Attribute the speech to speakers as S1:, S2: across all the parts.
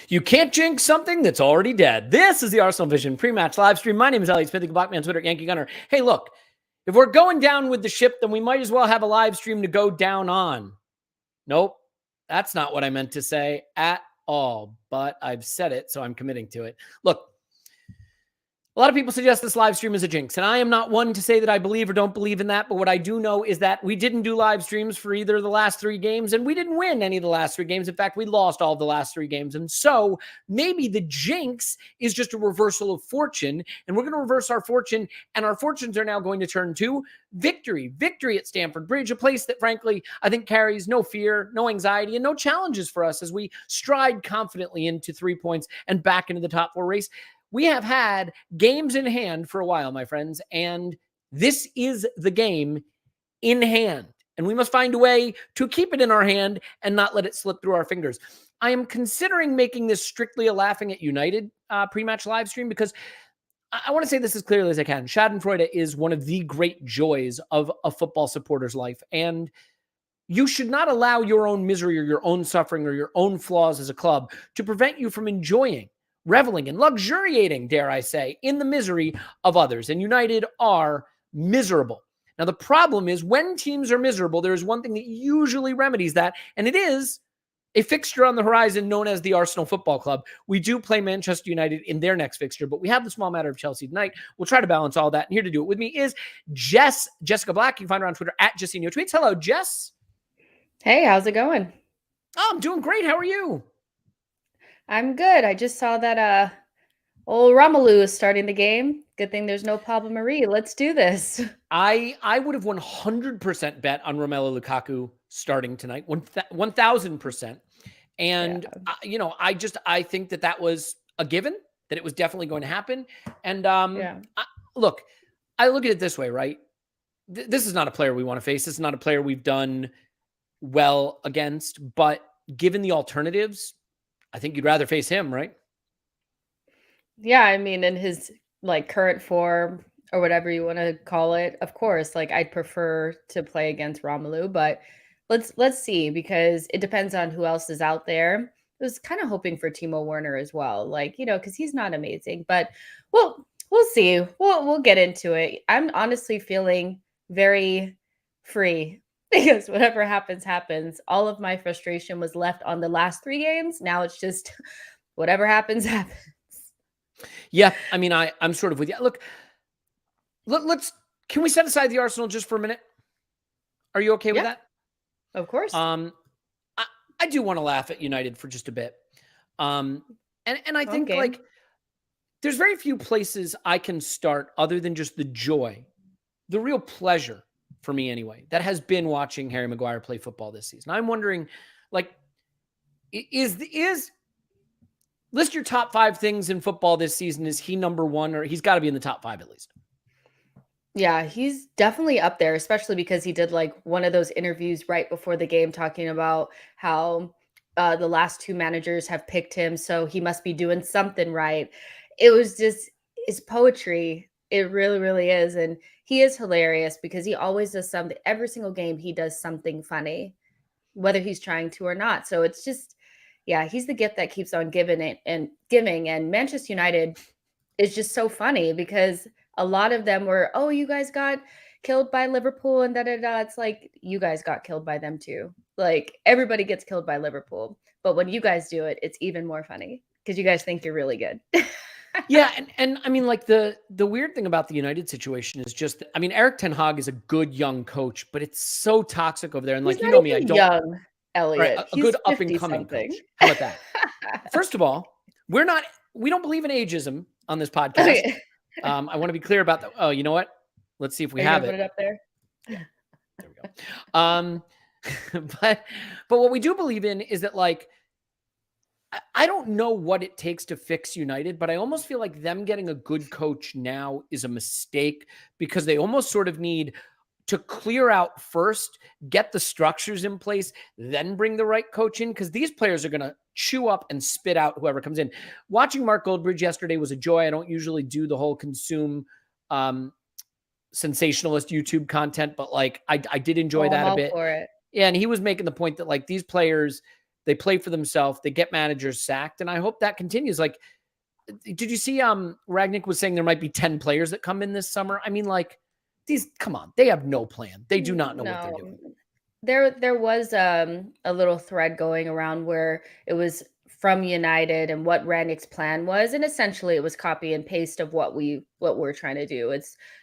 S1: You can't jinx something that's already dead. This is the Arsenal Vision pre-match live stream. My name is Elliot Smith, the Black Man, Twitter, Yankee Gunner. Hey, look, if we're going down with the ship, then we might as well have a live stream to go down on. Nope, that's not what I meant to say at all, but I've said it, so I'm committing to it. Look, a lot of people suggest this live stream is a jinx, and I am not one to say that I believe or don't believe in that, but what I do know is that we didn't do live streams for either of the last 3 games, and we didn't win any of the last 3 games. In fact, we lost all of the last 3 games, and so maybe the jinx is just a reversal of fortune, and we're going to reverse our fortune, and our fortunes are now going to turn to victory. Victory at Stamford Bridge, a place that, frankly, I think carries no fear, no anxiety, and no challenges for us as we stride confidently into 3 points and back into the top 4 race. We have had games in hand for a while, my friends, and this is the game in hand. And we must find a way to keep it in our hand and not let it slip through our fingers. I am considering making this strictly a Laughing at United pre-match live stream because I want to say this as clearly as I can. Schadenfreude is one of the great joys of a football supporter's life. And you should not allow your own misery or your own suffering or your own flaws as a club to prevent you from enjoying, reveling, and luxuriating, dare I say, in the misery of others. And United are miserable. Now, the problem is when teams are miserable, there is one thing that usually remedies that, and it is a fixture on the horizon known as the Arsenal Football Club. We do play Manchester United in their next fixture, but we have the small matter of Chelsea tonight. We'll try to balance all that. And here to do it with me is Jessica Black. You can find her on Twitter at Jessino Tweets. Hello, Jess.
S2: Hey, how's it going?
S1: Oh, I'm doing great. How are you?
S2: I'm good. I just saw that old Romelu is starting the game. Good thing there's no Pablo Marie. Let's do this.
S1: I would have 100% bet on Romelu Lukaku starting tonight, 1,000%. And, I think that was a given, that it was definitely going to happen. And I look at it this way, right? This is not a player we want to face. This is not a player we've done well against, but given the alternatives, I think you'd rather face him, right?
S2: Yeah, I mean, in his current form or whatever you want to call it, of course, I'd prefer to play against Romelu, but let's see, because it depends on who else is out there. I was kind of hoping for Timo Werner as well, because he's not amazing, but we'll see. We'll get into it. I'm honestly feeling very free because whatever happens, happens. All of my frustration was left on the last 3 games. Now it's just whatever happens, happens.
S1: Yeah, I mean, I'm sort of with you. Look, can we set aside the Arsenal just for a minute? Are you okay with that?
S2: Of course.
S1: I do want to laugh at United for just a bit. And I think there's very few places I can start other than just the joy, the real pleasure for me anyway, that has been watching Harry Maguire play football this season. I'm wondering, list your top 5 things in football this season. Is he number 1, or he's got to be in the top 5 at least?
S2: Yeah, he's definitely up there, especially because he did one of those interviews right before the game talking about how the last 2 managers have picked him, so he must be doing something right. It was just, it's poetry. It really, really is. And he is hilarious because he always does something. Every single game, he does something funny, whether he's trying to or not. So it's just, yeah, he's the gift that keeps on giving. And Manchester United is just so funny because a lot of them were, oh, you guys got killed by Liverpool and da-da-da. It's like, you guys got killed by them too. Everybody gets killed by Liverpool. But when you guys do it, it's even more funny because you guys think you're really good.
S1: Yeah, and I mean, the weird thing about the United situation is just, I mean, Eric Ten Hag is a good young coach, but it's so toxic over there. And
S2: He's
S1: you know me, I don't.
S2: Young, Elliot.
S1: Right, a good up and coming coach. How about that? First of all, we don't believe in ageism on this podcast. Okay. I want to be clear about that. Oh, you know what? Let's see if we have it.
S2: Put it up there.
S1: Yeah, there we go. But what we do believe in is that I don't know what it takes to fix United, but I almost feel like them getting a good coach now is a mistake because they almost sort of need to clear out first, get the structures in place, then bring the right coach in, because these players are going to chew up and spit out whoever comes in. Watching Mark Goldbridge yesterday was a joy. I don't usually do the whole consume sensationalist YouTube content, but I did enjoy that a bit.
S2: For it.
S1: Yeah, and he was making the point that these players, They play for themselves. They get managers sacked. And I hope that continues. Like, did you see Ragnick was saying there might be 10 players that come in this summer? I mean, like, come on, they have no plan. They do not know what they're doing.
S2: There was a little thread going around where it was from United and what Ranick's plan was, and essentially it was copy and paste of what we're trying to do.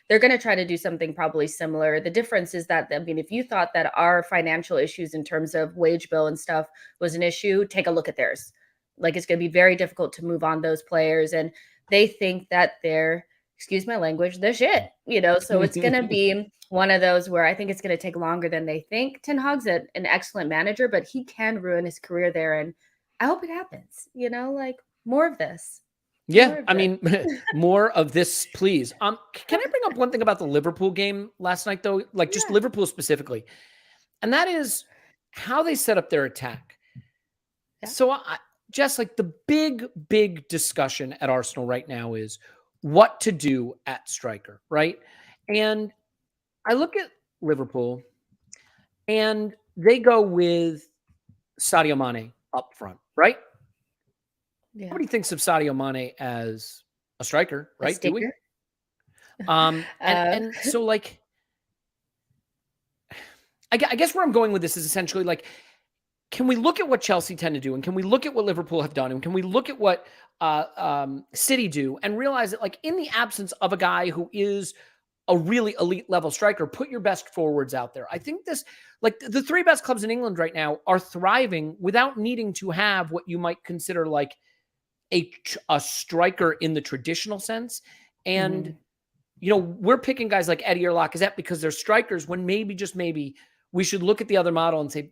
S2: They're going to try to do something probably similar. The difference is that, I mean, if you thought that our financial issues in terms of wage bill and stuff was an issue, take a look at theirs. Like, it's going to be very difficult to move on those players, and they think that they're, excuse my language, the shit, so it's going to be one of those where I think it's going to take longer than they think. Ten Hag's an excellent manager, but he can ruin his career there. And I hope it happens, like more of this.
S1: Yeah. I mean, more of this, please. Can I bring up one thing about the Liverpool game last night, though? Like, just Liverpool specifically. And that is how they set up their attack. Yeah. So Jess, like, the big discussion at Arsenal right now is what to do at striker, right? And I look at Liverpool and they go with Sadio Mane up front, right? Yeah. Nobody thinks of Sadio Mane as a striker, right? Do we? And so, like, I guess where I'm going with this is essentially, like, can we look at what Chelsea tend to do, and can we look at what Liverpool have done, and can we look at what City do, and realize that, like, in the absence of a guy who is a really elite level striker, put your best forwards out there. I think this, like, the three best clubs in England right now are thriving without needing to have what you might consider like a striker in the traditional sense. And, we're picking guys like Eddie or Lacazette because they're strikers, when maybe, just maybe, we should look at the other model and say,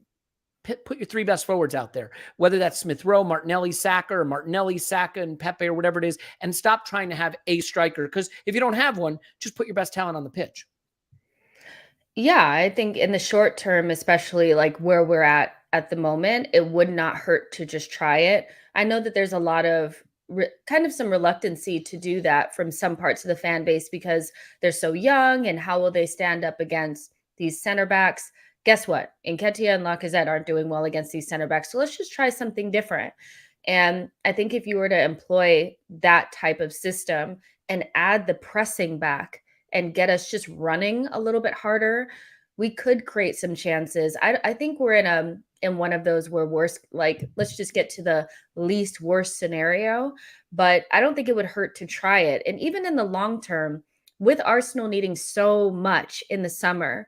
S1: put your three best forwards out there, whether that's Smith Rowe, Martinelli, Saka, or Martinelli, Saka, and Pepe, or whatever it is, and stop trying to have a striker. Because if you don't have one, just put your best talent on the pitch.
S2: Yeah, I think in the short term, especially like where we're at the moment, it would not hurt to just try it. I know that there's a lot of kind of some reluctancy to do that from some parts of the fan base because they're so young, and how will they stand up against these center backs? Guess what? Nketiah and Lacazette aren't doing well against these center backs. So let's just try something different. And I think if you were to employ that type of system and add the pressing back and get us just running a little bit harder, we could create some chances. I think we're in one of those where worst, like, let's just get to the least worst scenario. But I don't think it would hurt to try it. And even in the long term, with Arsenal needing so much in the summer,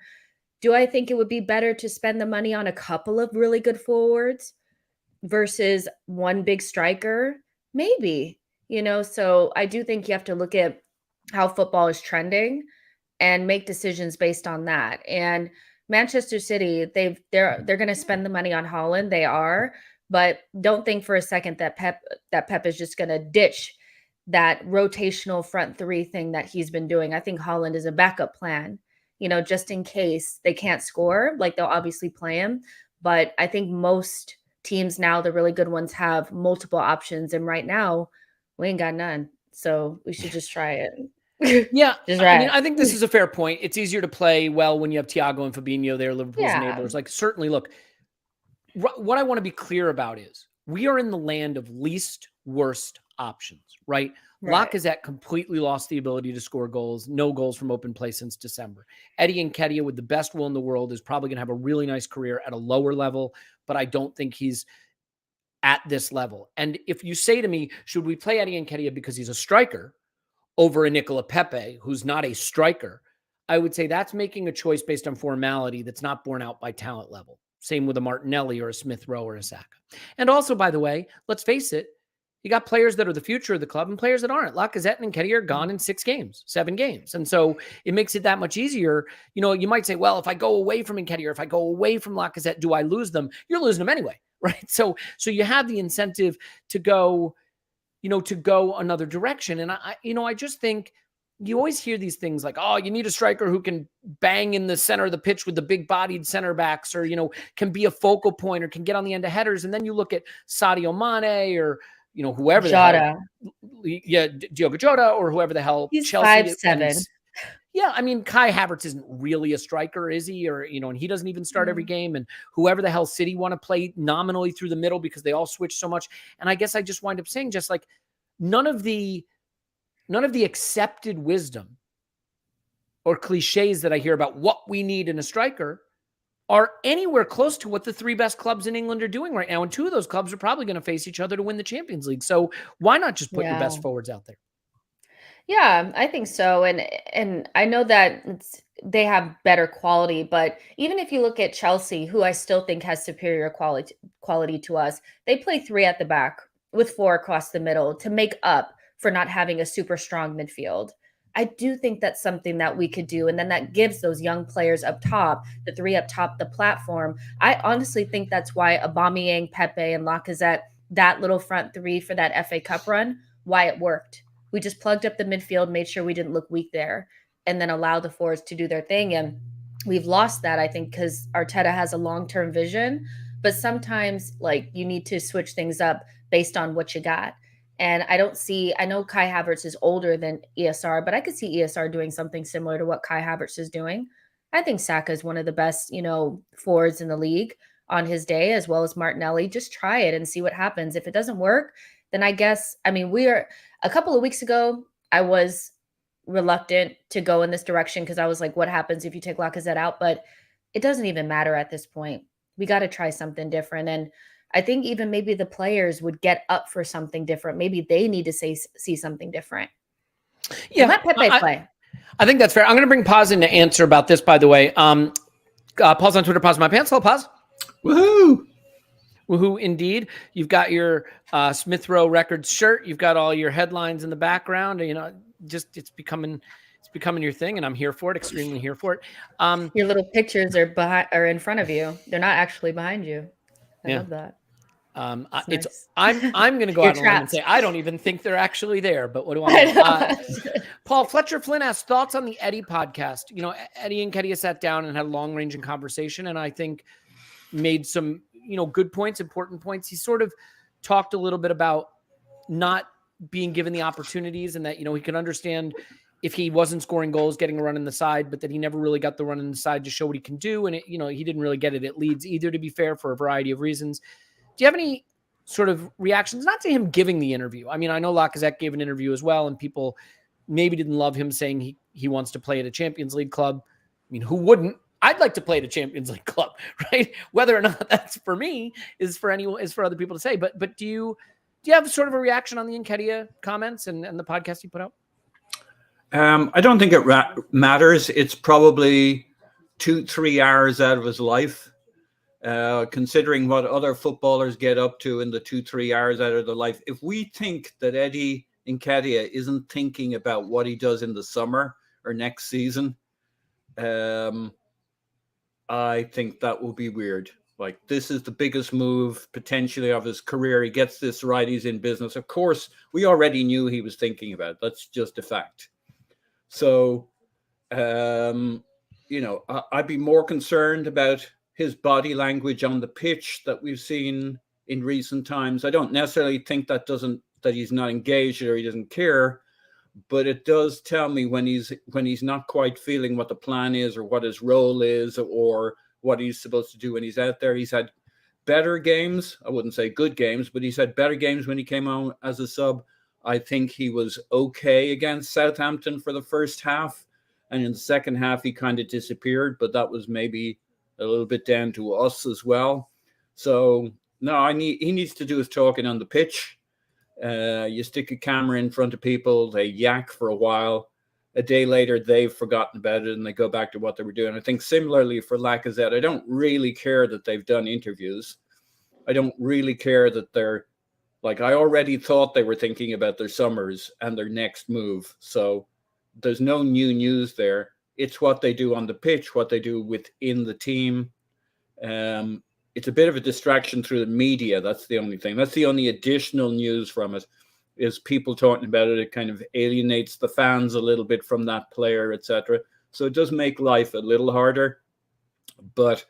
S2: do I think it would be better to spend the money on a couple of really good forwards versus one big striker? Maybe, so I do think you have to look at how football is trending and make decisions based on that. And Manchester City, they're going to spend the money on Haaland. They are, but don't think for a second that Pep is just going to ditch that rotational front three thing that he's been doing. I think Haaland is a backup plan. Just in case they can't score, like, they'll obviously play him. But I think most teams now, the really good ones, have multiple options. And right now, we ain't got none. So we should just try it.
S1: Yeah. I think this is a fair point. It's easier to play well when you have Thiago and Fabinho there, Liverpool's neighbors. Like, certainly, look, what I want to be clear about is we are in the land of least worst options, right? Lacazette completely lost the ability to score goals, no goals from open play since December. Eddie Nketiah, with the best will in the world, is probably going to have a really nice career at a lower level, but I don't think he's at this level. And if you say to me, should we play Eddie Nketiah because he's a striker over a Nicola Pepe, who's not a striker, I would say that's making a choice based on formality that's not borne out by talent level. Same with a Martinelli or a Smith Rowe or a Saka. And also, by the way, let's face it, you got players that are the future of the club and players that aren't. Lacazette and Nketiah are gone in 7 games. And so it makes it that much easier. You might say, well, if I go away from Nketiah, if I go away from Lacazette, do I lose them? You're losing them anyway, right? So you have the incentive to go, to go another direction. And I just think you always hear these things like, oh, you need a striker who can bang in the center of the pitch with the big bodied center backs, or, can be a focal point or can get on the end of headers. And then you look at Sadio Mane or, whoever
S2: Jota.
S1: Diogo Jota, or whoever the hell
S2: he's
S1: Chelsea
S2: 5'7".
S1: Yeah, I mean, Kai Havertz isn't really a striker, is he? Or, and he doesn't even start every game. And whoever the hell City want to play nominally through the middle because they all switch so much. And I guess I just wind up saying just like none of the accepted wisdom or cliches that I hear about what we need in a striker are anywhere close to what the three best clubs in England are doing right now. And two of those clubs are probably going to face each other to win the Champions League. So why not just put your best forwards out there?
S2: Yeah, I think so. And I know that they have better quality, but even if you look at Chelsea, who I still think has superior quality to us, they play three at the back with four across the middle to make up for not having a super strong midfield. I do think that's something that we could do. And then that gives those young players up top, the three up top, the platform. I honestly think that's why Aubameyang, Pepe, and Lacazette, that little front three for that FA Cup run, why it worked. We just plugged up the midfield, made sure we didn't look weak there, and then allow the forwards to do their thing. And we've lost that, I think, because Arteta has a long-term vision. But sometimes, like, you need to switch things up based on what you got. And I know Kai Havertz is older than ESR, but I could see ESR doing something similar to what Kai Havertz is doing. I think Saka is one of the best, forwards in the league on his day, as well as Martinelli. Just try it and see what happens. If it doesn't work, then I guess, a couple of weeks ago, I was reluctant to go in this direction because I was like, what happens if you take Lacazette out? But it doesn't even matter at this point. We got to try something different. And I think even maybe the players would get up for something different. Maybe they need to see something different.
S1: Yeah.
S2: Let Pepe play.
S1: I think that's fair. I'm going to bring Paz in to answer about this, by the way. Paz on Twitter, Paz my pants. Hello, Paz.
S3: Woohoo!
S1: Woohoo, indeed. You've got your Smith Rowe Records shirt. You've got all your headlines in the background. Just it's becoming your thing, and I'm here for it. Extremely here for it.
S2: Your little pictures are in front of you. They're not actually behind you. I love that.
S1: Nice. I'm going to go out on a limb and say I don't even think they're actually there. But what do I know? Paul Fletcher Flynn asked thoughts on the Eddie podcast. Eddie and Kedia sat down and had a long-ranging conversation, and I think made some good points, important points. He sort of talked a little bit about not being given the opportunities, and that he could understand if he wasn't scoring goals, getting a run in the side, but that he never really got the run in the side to show what he can do. And he didn't really get it at Leeds either, to be fair, for a variety of reasons. Do you have any sort of reactions, not to him giving the interview? I mean, I know Lacazette gave an interview as well, and people maybe didn't love him saying he wants to play at a Champions League club. I mean, who wouldn't? I'd like to play at a Champions League club, right? Whether or not that's for me is for other people to say. But do you have sort of a reaction on the Nketiah comments and the podcast you put out?
S3: I don't think it matters. It's probably 2-3 hours out of his life. Considering what other footballers get up to in the 2-3 hours out of their life. If we think that Eddie Nketiah isn't thinking about what he does in the summer or next season, I think that will be weird. Like, this is the biggest move potentially of his career. He gets this right. He's in business. Of course, we already knew he was thinking about it. That's just a fact. So, I'd be more concerned about his body language on the pitch that we've seen in recent times. I don't necessarily think that he's not engaged or he doesn't care, but it does tell me when he's not quite feeling what the plan is or what his role is or what he's supposed to do when he's out there. He's had better games. I wouldn't say good games, but he's had better games when he came on as a sub. I think he was okay against Southampton for the first half. And in the second half, he kind of disappeared, but that was maybe a little bit down to us as well. So, no, he needs to do his talking on the pitch. You stick a camera in front of people, they yak for a while. A day later, they've forgotten about it and they go back to what they were doing. I think similarly for Lacazette, I don't really care that they've done interviews. I don't really care that they're like, I already thought they were thinking about their summers and their next move. So there's no new news there. It's what they do on the pitch, what they do within the team. It's a bit of a distraction through the media. That's the only thing. That's the only additional news from it, is people talking about it. It kind of alienates the fans a little bit from that player, etc. So it does make life a little harder. But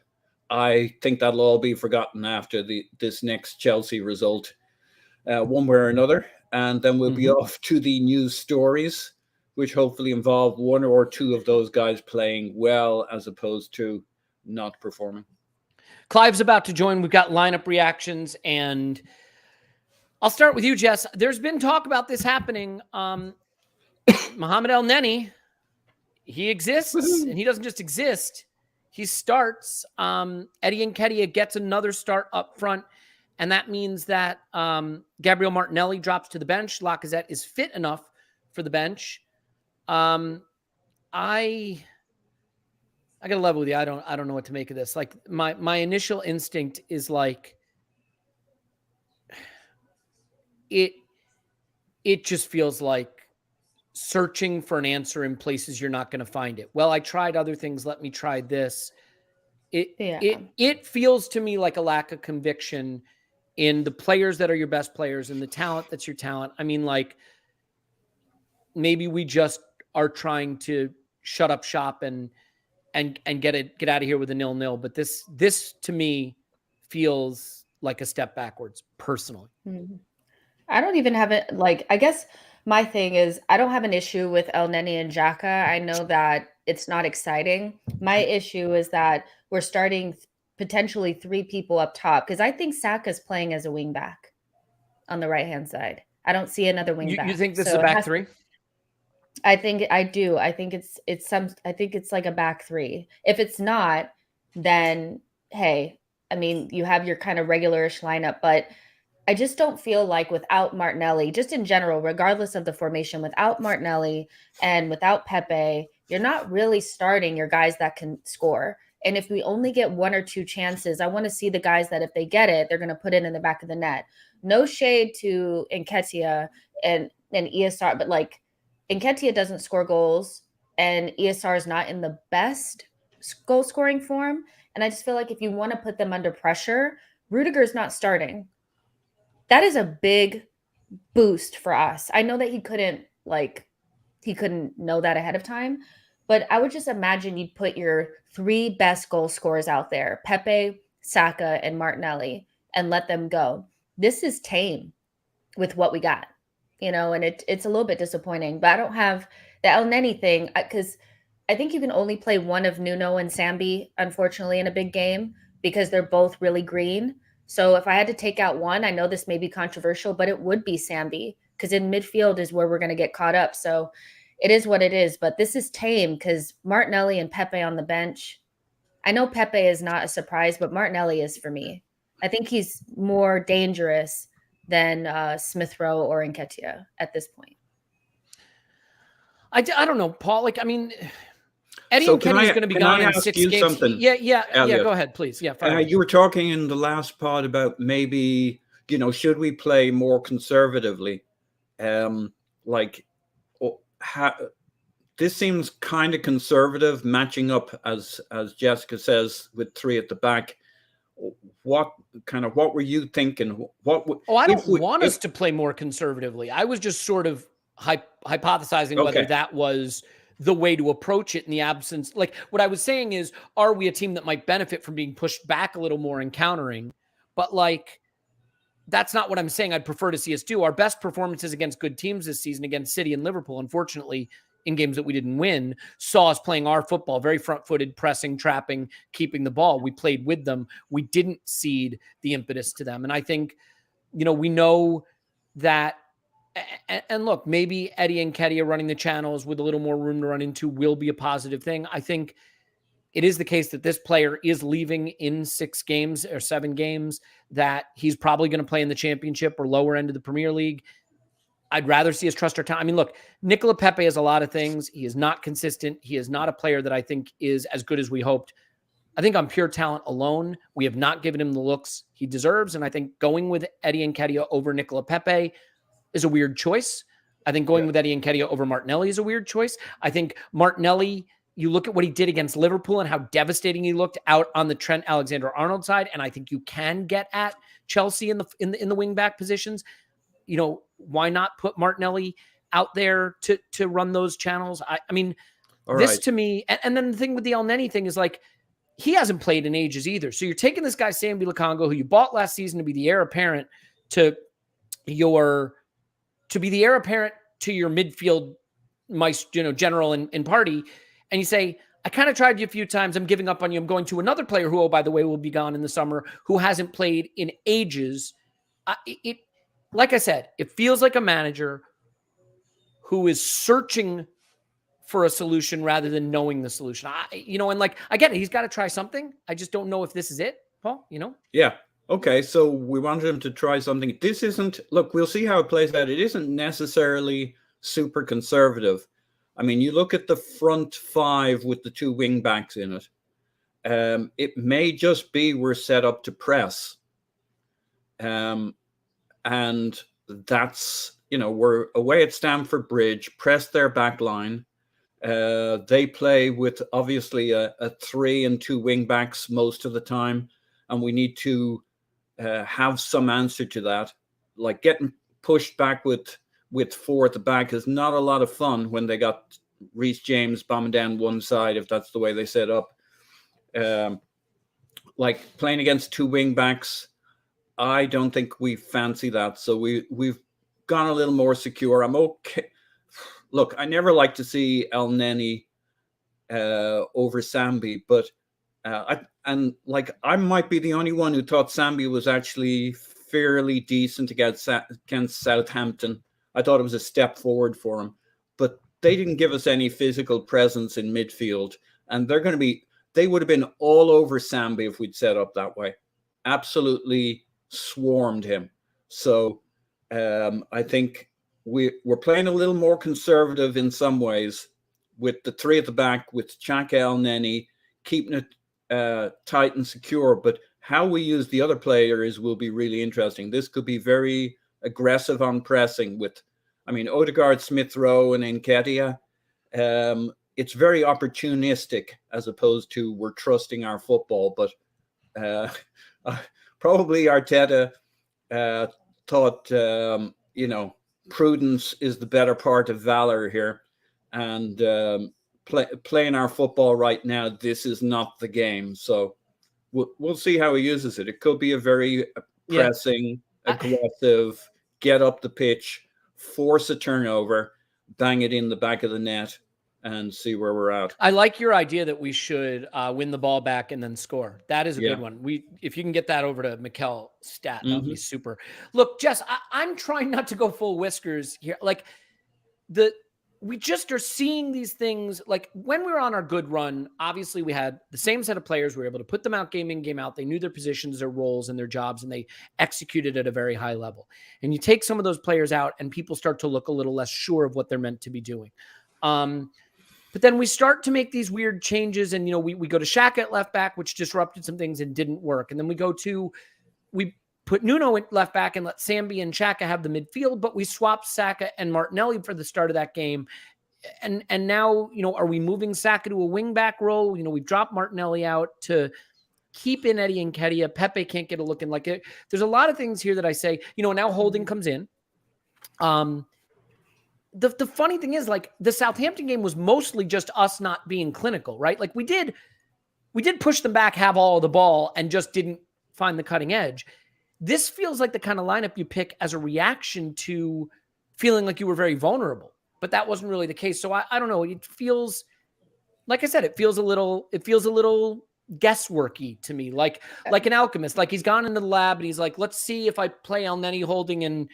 S3: I think that'll all be forgotten after this next Chelsea result, one way or another. And then we'll be off to the news stories. which hopefully involve one or two of those guys playing well as opposed to not performing.
S1: Clive's about to join. We've got lineup reactions, and I'll start with you, Jess. There's been talk about this happening. Mohamed El Neni, he exists, and he doesn't just exist. He starts. Eddie Nketiah gets another start up front, and that means that Gabriel Martinelli drops to the bench. Lacazette is fit enough for the bench. I gotta level with you. I don't know what to make of this. Like my initial instinct is like it just feels like searching for an answer in places you're not going to find it. Well, I tried other things. Let me try this. It feels to me like a lack of conviction in the players that are your best players and the talent that's your talent. I mean, like maybe we just are trying to shut up shop and get out of here with a 0-0. But this to me feels like a step backwards personally.
S2: Mm-hmm. I don't even have it. Like, I guess my thing is I don't have an issue with El Neni and Xhaka. I know that it's not exciting. My issue is that we're starting potentially 3 people up top because I think Saka's playing as a wing back on the right-hand side. I don't see another wing back.
S1: You think this is a back 3?
S2: I think I do. I think it's like a back 3. If it's not, then hey, I mean, you have your kind of regularish lineup, but I just don't feel like without Martinelli, just in general, regardless of the formation, without Martinelli and without Pepe, you're not really starting your guys that can score. And if we only get 1 or 2 chances, I want to see the guys that if they get it, they're going to put it in the back of the net. No shade to Nketiah and ESR, but like Nketiah doesn't score goals and ESR is not in the best goal scoring form. And I just feel like if you want to put them under pressure, Rudiger's not starting. That is a big boost for us. I know that he couldn't know that ahead of time, but I would just imagine you'd put your 3 best goal scorers out there, Pepe, Saka, and Martinelli, and let them go. This is tame with what we got, and it's a little bit disappointing, but I don't have the El Neni thing because I think you can only play one of Nuno and Sambi, unfortunately, in a big game because they're both really green. So if I had to take out one, I know this may be controversial, but it would be Sambi because in midfield is where we're going to get caught up. So it is what it is, but this is tame because Martinelli and Pepe on the bench. I know Pepe is not a surprise, but Martinelli is for me. I think he's more dangerous than Smith Rowe or Nketiah at this point.
S1: I don't know, Paul. Like, I mean, Eddie Nketiah is going to be gone in 6 games.
S3: Something,
S1: yeah. Go ahead, please. Yeah,
S3: you were talking in the last pod about maybe should we play more conservatively? This seems kind of conservative, matching up as Jessica says with 3 at the back. What were you thinking?
S1: I don't want us to play more conservatively. I was just sort of hypothesizing whether that was the way to approach it in the absence. Like what I was saying is, are we a team that might benefit from being pushed back a little more and countering? But like, that's not what I'm saying. I'd prefer to see us do. Our best performances against good teams this season, against City and Liverpool, unfortunately, in games that we didn't win, saw us playing our football, very front-footed, pressing, trapping, keeping the ball. We played with them. We didn't cede the impetus to them. And I think, we know that. And look, maybe Eddie and Nketiah running the channels with a little more room to run into will be a positive thing. I think it is the case that this player is leaving in 6 games or 7 games, that he's probably going to play in the Championship or lower end of the Premier League. I'd rather see us trust our time. I mean, look, Nicola Pepe has a lot of things. He is not consistent. He is not a player that I think is as good as we hoped. I think on pure talent alone, we have not given him the looks he deserves. And I think going with Eddie Nketiah over Nicola Pepe is a weird choice. I think going with Eddie Nketiah over Martinelli is a weird choice. I think Martinelli, you look at what he did against Liverpool and how devastating he looked out on the Trent Alexander-Arnold side, and I think you can get at Chelsea in the wing back positions. Why not put Martinelli out there to run those channels? I mean, to me, and then the thing with the El Neni thing is like, he hasn't played in ages either. So you're taking this guy, Sambi Lokonga, who you bought last season to be the heir apparent to your midfield general in party, and you say, I kind of tried you a few times. I'm giving up on you. I'm going to another player who, oh, by the way, will be gone in the summer, who hasn't played in ages. Like I said, it feels like a manager who is searching for a solution rather than knowing the solution. And like, I get it. He's got to try something. I just don't know if this is it, Paul,
S3: Yeah. Okay. So we wanted him to try something. This isn't, look, we'll see how it plays out. It isn't necessarily super conservative. I mean, you look at the front five with the two wing backs in it. It may just be we're set up to press. And that's, we're away at Stamford Bridge, press their back line. They play with obviously a 3 and 2 wing backs most of the time. And we need to have some answer to that. Like getting pushed back with 4 at the back is not a lot of fun when they got Reece James bombing down one side, if that's the way they set up. Like playing against 2 wing backs, I don't think we fancy that. So we've gone a little more secure. I'm okay. Look, I never like to see El Neni over Sambi, but I might be the only one who thought Sambi was actually fairly decent against Southampton. I thought it was a step forward for him, but they didn't give us any physical presence in midfield, and they would have been all over Sambi if we'd set up that way. Absolutely swarmed him. So I think we're playing a little more conservative in some ways with the 3 at the back, with Xhaka, El Neni, keeping it tight and secure. But how we use the other players will be really interesting. This could be very aggressive on pressing with, Odegaard, Smith Rowe, and Nketiah. It's very opportunistic as opposed to we're trusting our football. But probably Arteta thought, prudence is the better part of valor here. And playing our football right now, this is not the game. So we'll see how he uses it. It could be a very pressing, aggressive, get up the pitch, force a turnover, bang it in the back of the net, and see where we're at.
S1: I like your idea that we should win the ball back and then score. That is a good one. If you can get that over to Mikel Stat, that would be super. Look, Jess, I'm trying not to go full whiskers here. Like we just are seeing these things. Like when we were on our good run, obviously we had the same set of players. We were able to put them out game in, game out. They knew their positions, their roles, and their jobs, and they executed at a very high level. And you take some of those players out and people start to look a little less sure of what they're meant to be doing. But then we start to make these weird changes, and we go to Xhaka at left back, which disrupted some things and didn't work. And then we put Nuno at left back and let Sambi and Xhaka have the midfield, but we swapped Saka and Martinelli for the start of that game. And now, are we moving Saka to a wing back role? We've dropped Martinelli out to keep in Eddie Nketiah. Pepe can't get a look in like it. There's a lot of things here that I say, now Holding comes in. The funny thing is, like, the Southampton game was mostly just us not being clinical, right? Like we did push them back, have all of the ball, and just didn't find the cutting edge. This feels like the kind of lineup you pick as a reaction to feeling like you were very vulnerable, but that wasn't really the case. So I don't know. It feels, like I said, it feels a little guessworky to me, like an alchemist. Like he's gone into the lab and he's like, let's see if I play El Neni Holding and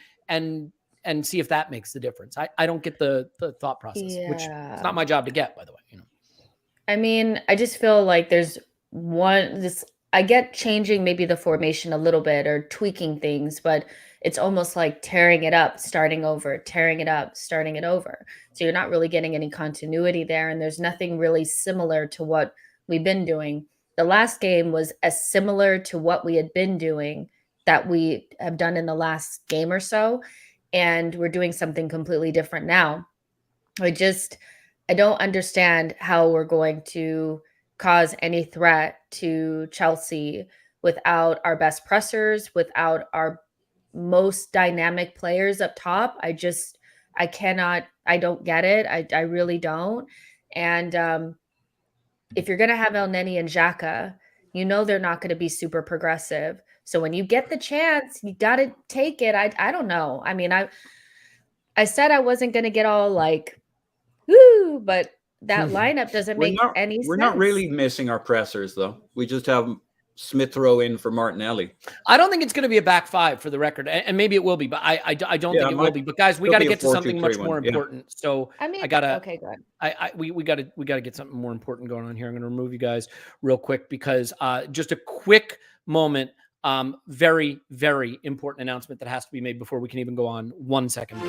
S1: see if that makes the difference. I don't get the thought process, which it's not my job to get, by the way.
S2: I just feel like there's I get changing maybe the formation a little bit or tweaking things, but it's almost like tearing it up, starting over, tearing it up, starting it over. So you're not really getting any continuity there. And there's nothing really similar to what we've been doing. The last game was as similar to what we had been doing that we have done in the last game or so. And we're doing something completely different now. I don't understand how we're going to cause any threat to Chelsea without our best pressers, without our most dynamic players up top. I don't get it. I really don't. And if you're going to have El Neni and Xhaka, they're not going to be super progressive. So when you get the chance, you got to take it. I don't know. I said I wasn't going to get all like Woo! But that lineup doesn't make any sense.
S3: We're not really missing our pressers, though. We just have Smith Rowe in for Martinelli.
S1: I don't think it's going to be a back five for the record, and maybe it will be, but I don't think it will be. But guys, we got to get to something much more important. So
S2: I mean, okay, go ahead.
S1: We got to get something more important going on here. I'm going to remove you guys real quick because just a quick moment. Very, very important announcement that has to be made before we can even go on. 1 second.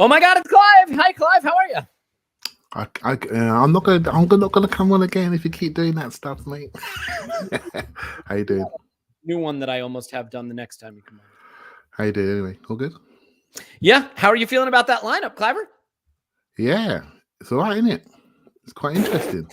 S1: Oh my God, it's Clive. Hi, Clive. How are you?
S4: I'm not gonna come on again if you keep doing that stuff, mate. How you doing?
S1: New one that I almost have done the next time you come on.
S4: How you doing anyway? All good?
S1: Yeah. How are you feeling about that lineup, Cliver?
S4: Yeah, it's all right, isn't it? It's quite interesting.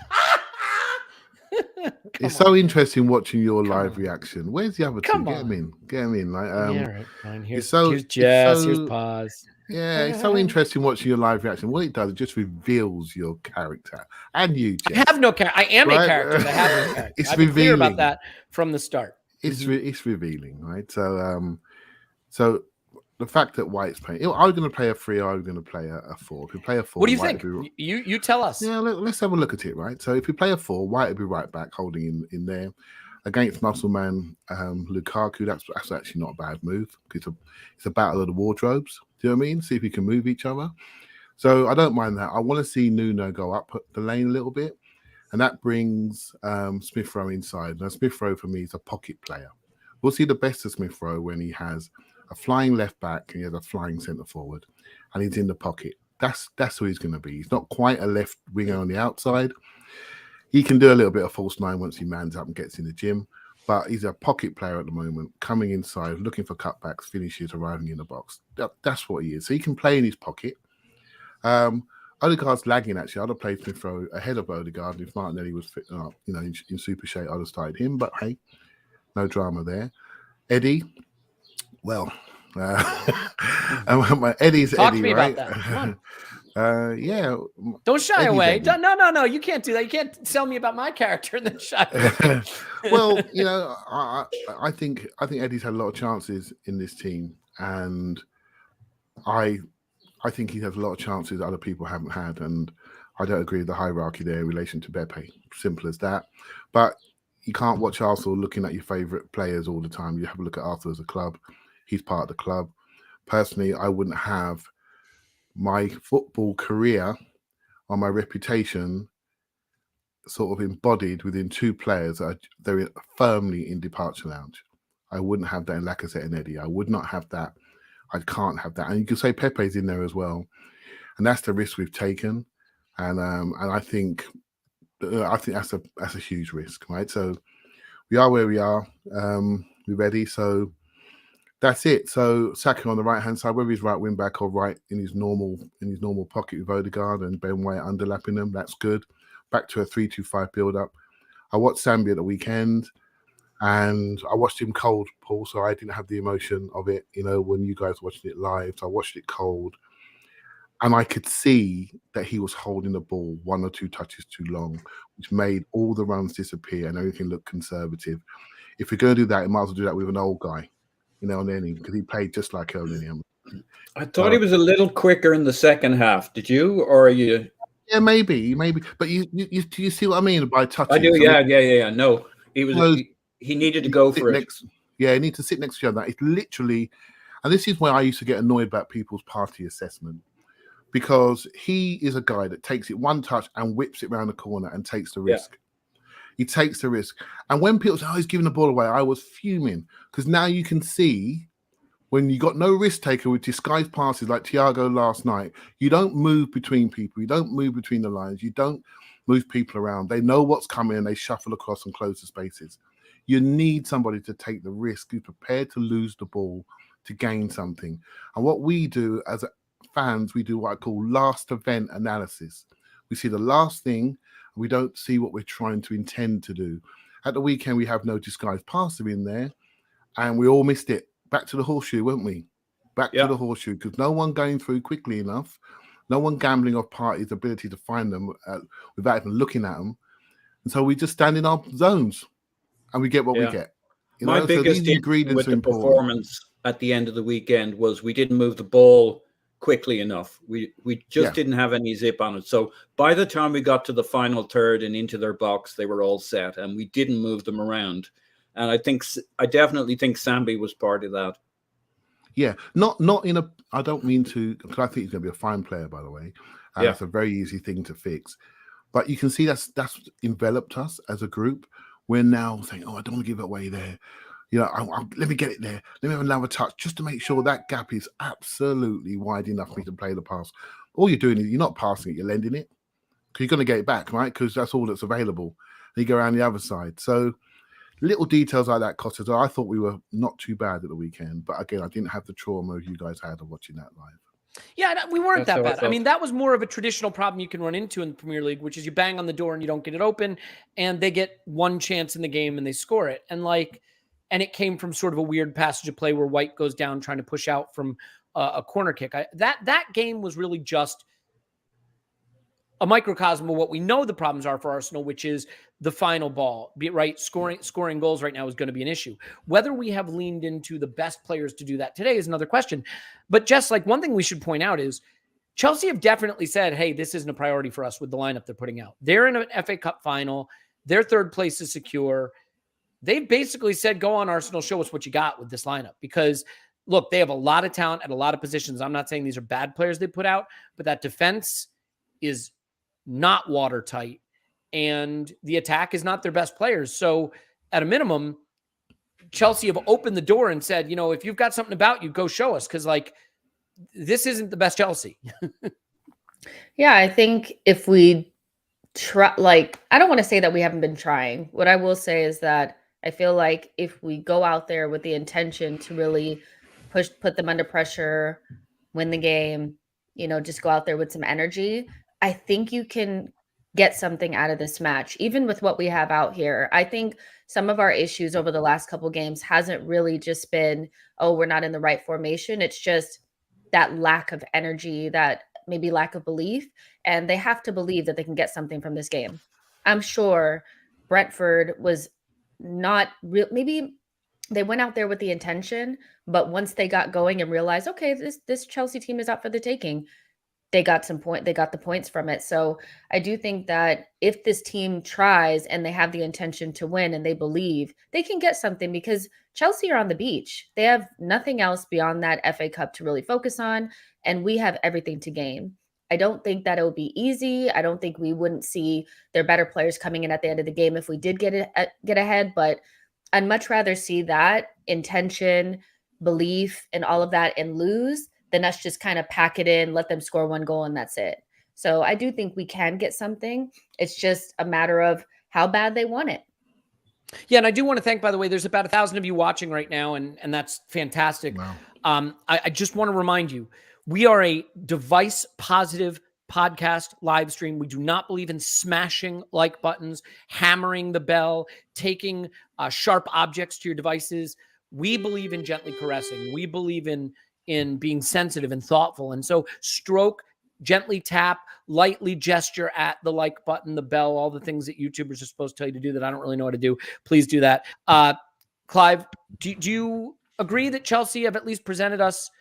S4: It's so interesting watching your live reaction. Where's the other two? Get them in. Like,
S1: yeah, right, fine. Here's Jess. Here's Paz.
S4: Yeah, it's so interesting watching your live reaction. What it does, it just reveals your character and you. Jess.
S1: I have no character. I am a character. I have no character.
S4: It's
S1: I've been
S4: revealing.
S1: clear about that from the start.
S4: It's revealing, right? So the fact that White's playing, are we going to play a 3 or are we going to play a 4? If we play a 4,
S1: what do you think? You tell us.
S4: Yeah, let's have a look at it, right? So if we play a 4, White will be right back holding in there. Against muscle man Lukaku, that's actually not a bad move. It's a battle of the wardrobes. Do you know what I mean? See if we can move each other. So I don't mind that. I want to see Nuno go up the lane a little bit, and that brings Smith Rowe inside. Now Smith Rowe for me is a pocket player. We'll see the best of Smith Rowe when he has a flying left back and he has a flying centre forward, and he's in the pocket. That's who he's going to be. He's not quite a left winger on the outside. He can do a little bit of false nine once he mans up and gets in the gym, but he's a pocket player at the moment, coming inside, looking for cutbacks, finishes, arriving in the box. That's what he is. So he can play in his pocket. Odegaard's lagging, actually. I'd have played Smith Rowe ahead of Odegaard. If Martinelli was fit up, in super shape, I'd have started him, but hey, no drama there. Eddie, well, Eddie's
S1: Talk
S4: Eddie,
S1: to me
S4: right?
S1: about that. Come on.
S4: Yeah.
S1: Don't shy
S4: Eddie's
S1: away.
S4: Eddie.
S1: No. You can't do that. You can't tell me about my character and then shy away.
S4: Well, I think Eddie's had a lot of chances in this team, and I think he has a lot of chances other people haven't had, and I don't agree with the hierarchy there in relation to Beppe. Simple as that. But you can't watch Arsenal looking at your favourite players all the time. You have a look at Arsenal as a club. He's part of the club. Personally, I wouldn't have my football career or my reputation sort of embodied within 2 players that they're firmly in departure lounge. I wouldn't have that in Lacazette and Eddie. I would not have that. I can't have that. And you can say Pepe's in there as well. And that's the risk we've taken. And I think that's a huge risk, right? So we are where we are. We're ready. So that's it. So Saka on the right hand side, whether he's right wing back or right in his normal pocket with Odegaard and Ben White underlapping them, that's good. Back to a 3-2-5 build up. I watched Zambia at the weekend, and I watched him cold, Paul. So I didn't have the emotion of it, when you guys watched it live. So I watched it cold, and I could see that he was holding the ball 1 or 2 touches too long, which made all the runs disappear and everything look conservative. If we're going to do that, it might as well do that with an old guy. On any, because he played just like Elneny.
S3: I thought he was a little quicker in the second half. Did you, or are you?
S4: Yeah, maybe. But you see what I mean by touching?
S3: I do. Yeah. No, he needed to go for it.
S4: He needs to sit next to each other. It's literally, and this is where I used to get annoyed about people's party assessment, because he is a guy that takes it 1 touch and whips it around the corner and takes the risk. Yeah. He takes the risk. And when people say, he's giving the ball away, I was fuming, because now you can see when you got no risk taker with disguised passes like Thiago last night, you don't move between people. You don't move between the lines. You don't move people around. They know what's coming and they shuffle across and close the spaces. You need somebody to take the risk, who's prepared to lose the ball to gain something. And what we do as fans, we do what I call last event analysis. We see the last thing, and we don't see what we're trying to intend to do. At the weekend, we have no disguised passer in there, and we all missed it. Back to the horseshoe, weren't we? Back to the horseshoe, because no one going through quickly enough, no one gambling off parties' ability to find them without even looking at them. And so we just stand in our zones, and we get what we get.
S3: My biggest issue with the performance at the end of the weekend was we didn't move the ball quickly enough. We just didn't have any zip on it. So by the time we got to the final third and into their box, they were all set, and we didn't move them around. And I definitely think Sambi was part of that.
S4: Yeah, not in a. I don't mean to, because I think he's going to be a fine player, by the way. And it's a very easy thing to fix. But you can see that's enveloped us as a group. We're now saying, "Oh, I don't want to give it away there. You know, let me get it there. Let me have another touch just to make sure that gap is absolutely wide enough for me to play the pass." All you're doing is you're not passing it; you're lending it, because you're going to get it back, right? Because that's all that's available. And you go around the other side. So little details like that cost us. I thought we were not too bad at the weekend, but again, I didn't have the trauma you guys had of watching that live.
S1: Yeah, we weren't that bad. I mean, that was more of a traditional problem you can run into in the Premier League, which is you bang on the door and you don't get it open, and they get one chance in the game and they score it. And it came from sort of a weird passage of play where White goes down trying to push out from a corner kick. That game was really just a microcosm of what we know the problems are for Arsenal, which is the final ball. Right, scoring goals right now is going to be an issue. Whether we have leaned into the best players to do that today is another question. But just like one thing we should point out is Chelsea have definitely said, hey, this isn't a priority for us with the lineup they're putting out. They're in an FA Cup final. Their third place is secure. They've basically said, go on, Arsenal, show us what you got with this lineup. Because, look, they have a lot of talent at a lot of positions. I'm not saying these are bad players they put out, but that defense is not watertight, and the attack is not their best players. So at a minimum, Chelsea have opened the door and said, you know, if you've got something about you, go show us. Because, like, this isn't the best Chelsea.
S2: Yeah, I think if we try, like, I don't want to say that we haven't been trying. What I will say is that I feel like if we go out there with the intention to really put them under pressure, win the game, you know, just go out there with some energy, I think you can get something out of this match, even with what we have out here. I think some of our issues over the last couple games hasn't really just been, oh, we're not in the right formation. It's just that lack of energy, that maybe lack of belief. And they have to believe that they can get something from this game. I'm sure Brentford was not real. Maybe they went out there with the intention, but once they got going and realized, okay, this Chelsea team is up for the taking, they got the points from it. So I do think that if this team tries and they have the intention to win and they believe, they can get something, because Chelsea are on the beach. They have nothing else beyond that FA Cup to really focus on, and we have everything to gain. I don't think that it would be easy. I don't think we wouldn't see their better players coming in at the end of the game if we did get ahead, but I'd much rather see that intention, belief, and all of that and lose than us just kind of pack it in, let them score one goal, and that's it. So I do think we can get something. It's just a matter of how bad they want it.
S1: Yeah, and I do want to thank, by the way, there's about 1,000 of you watching right now, and that's fantastic. Wow. I just want to remind you, we are a device-positive podcast live stream. We do not believe in smashing like buttons, hammering the bell, taking sharp objects to your devices. We believe in gently caressing. We believe in being sensitive and thoughtful. And so stroke, gently tap, lightly gesture at the like button, the bell, all the things that YouTubers are supposed to tell you to do that I don't really know how to do. Please do that. Clive, do you agree that Chelsea have at least presented us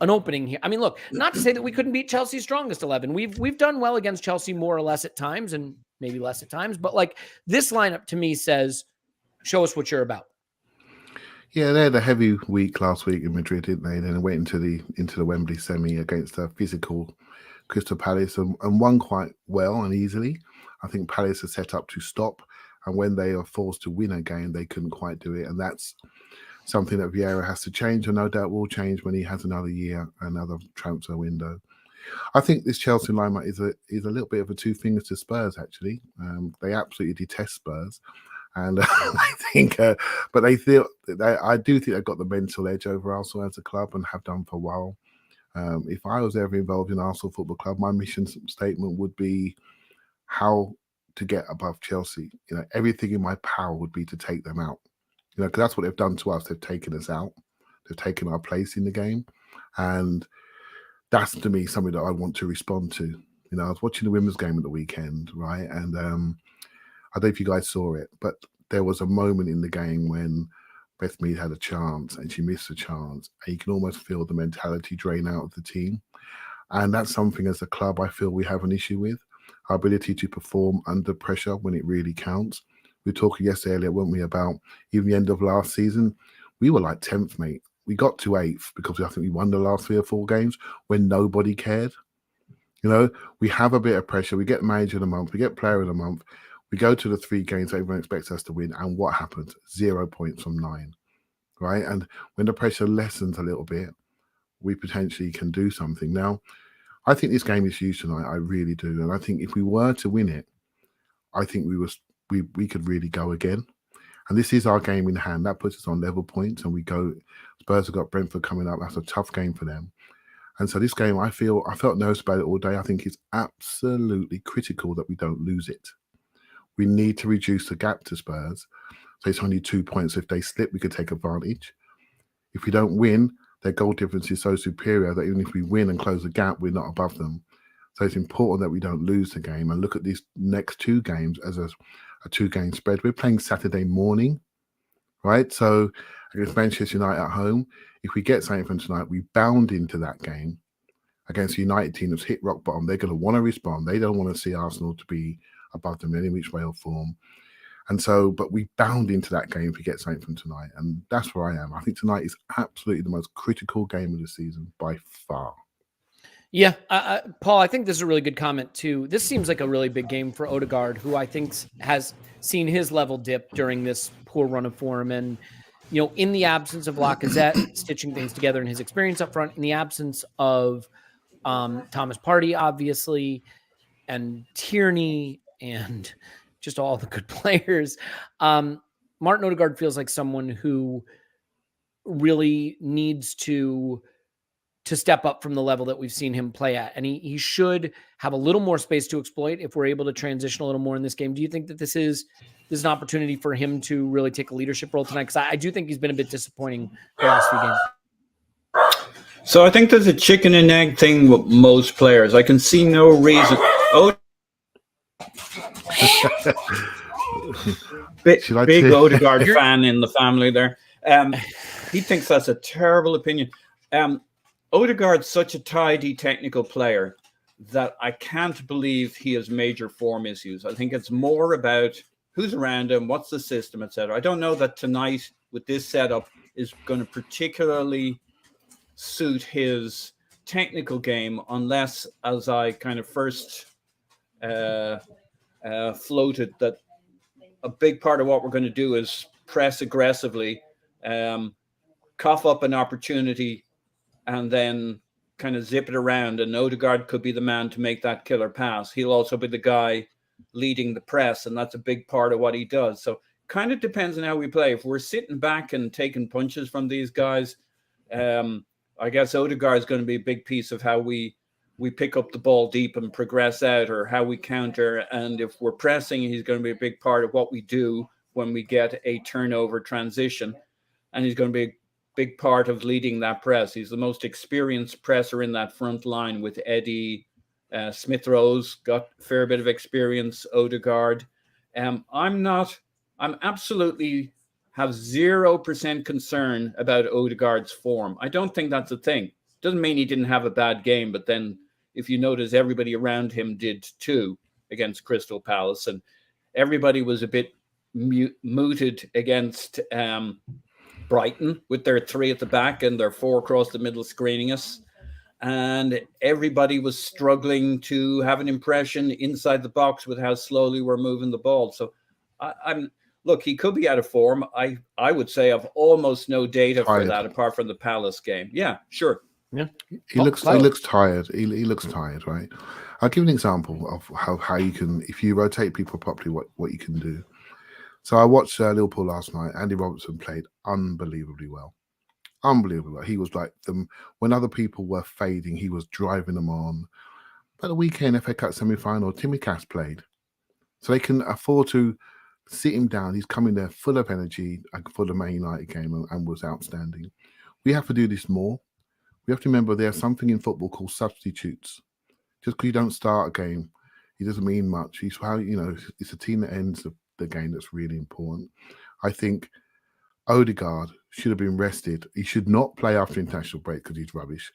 S1: an opening here? I mean, look, not to say that we couldn't beat Chelsea's strongest 11. We've done well against Chelsea more or less at times, and maybe less at times. But, like, this lineup to me says, show us what you're about.
S4: Yeah, they had a heavy week last week in Madrid, didn't they? Then they went into the Wembley semi against a physical Crystal Palace and won quite well and easily. I think Palace are set up to stop, and when they are forced to win a game, they couldn't quite do it. And that's something that Vieira has to change, and no doubt will change when he has another year, another transfer window. I think this Chelsea lineup is a little bit of a two fingers to Spurs, actually. They absolutely detest Spurs. And I think, but I do think they've got the mental edge over Arsenal as a club and have done for a while. If I was ever involved in Arsenal Football Club, my mission statement would be how to get above Chelsea. You know, everything in my power would be to take them out. You know, because that's what they've done to us. They've taken us out. They've taken our place in the game, and that's to me something that I want to respond to. You know, I was watching the women's game at the weekend, right? And I don't know if you guys saw it, but there was a moment in the game when Beth Mead had a chance and she missed a chance, and you can almost feel the mentality drain out of the team. And that's something as a club I feel we have an issue with, our ability to perform under pressure when it really counts. We were talking yesterday, Elliot, weren't we, about even the end of last season? We were like 10th, mate. We got to 8th because I think we won the last 3 or 4 games when nobody cared. You know, we have a bit of pressure. We get manager of the month. We get player of the month. We go to the 3 games that everyone expects us to win. And what happens? 0 points from 9, right? And when the pressure lessens a little bit, we potentially can do something. Now, I think this game is huge tonight. I really do. And I think if we were to win it, I think we could really go again. And this is our game in hand. That puts us on level points, and we go. Spurs have got Brentford coming up. That's a tough game for them. And so this game, I felt nervous about it all day. I think it's absolutely critical that we don't lose it. We need to reduce the gap to Spurs. So it's only 2 points. If they slip, we could take advantage. If we don't win, their goal difference is so superior that even if we win and close the gap, we're not above them. So it's important that we don't lose the game and look at these next 2 games as a 2-game spread. We're playing Saturday morning, right? So against Manchester United at home, if we get something from tonight, we bound into that game against a United team that's hit rock bottom. They're going to want to respond. They don't want to see Arsenal to be above them in any which way or form. And so, but we bound into that game if we get something from tonight. And that's where I am. I think tonight is absolutely the most critical game of the season by far.
S1: Yeah, Paul, I think this is a really good comment too. This seems like a really big game for Odegaard, who I think has seen his level dip during this poor run of form. And, you know, in the absence of Lacazette stitching things together and his experience up front, in the absence of Thomas Partey, obviously, and Tierney and just all the good players, Martin Odegaard feels like someone who really needs to step up from the level that we've seen him play at. And he should have a little more space to exploit if we're able to transition a little more in this game. Do you think that this is an opportunity for him to really take a leadership role tonight? Because I do think he's been a bit disappointing the last few games.
S3: So I think there's a chicken and egg thing with most players. I can see no reason. Big Odegaard fan in the family there. He thinks that's a terrible opinion. Odegaard's such a tidy technical player that I can't believe he has major form issues. I think it's more about who's around him, what's the system, etc. I don't know that tonight with this setup is going to particularly suit his technical game unless, as I kind of first floated, that a big part of what we're going to do is press aggressively, cough up an opportunity, and then kind of zip it around. And Odegaard could be the man to make that killer pass. He'll also be the guy leading the press, and that's a big part of what he does. So kind of depends on how we play. If we're sitting back and taking punches from these guys, I guess Odegaard is going to be a big piece of how we pick up the ball deep and progress out, or how we counter. And if we're pressing, he's going to be a big part of what we do when we get a turnover transition. And he's going to be a big part of leading that press. He's the most experienced presser in that front line with Eddie. Smith-Rowe's got a fair bit of experience, Odegaard. I'm absolutely have 0% concern about Odegaard's form. I don't think that's a thing. Doesn't mean he didn't have a bad game, but then if you notice, everybody around him did too against Crystal Palace, and everybody was a bit mooted against Brighton with their 3 at the back and their 4 across the middle screening us. And everybody was struggling to have an impression inside the box with how slowly we're moving the ball. So look, he could be out of form. I would say I've almost no data for that apart from the Palace game. Yeah, sure.
S1: Yeah,
S4: he looks tired. He looks tired, right? I'll give an example of how you can, if you rotate people properly, what you can do. So I watched Liverpool last night. Andy Robertson played unbelievably well. Unbelievable. He was like them when other people were fading, he was driving them on. But the weekend FA Cup semi-final, Timmy Cass played. So they can afford to sit him down. He's coming there full of energy for the Man United game and was outstanding. We have to do this more. We have to remember there's something in football called substitutes. Just because you don't start a game, it doesn't mean much. It's how, it's a team that ends the game that's really important. I think Odegaard should have been rested. He should not play after international break because he's rubbish,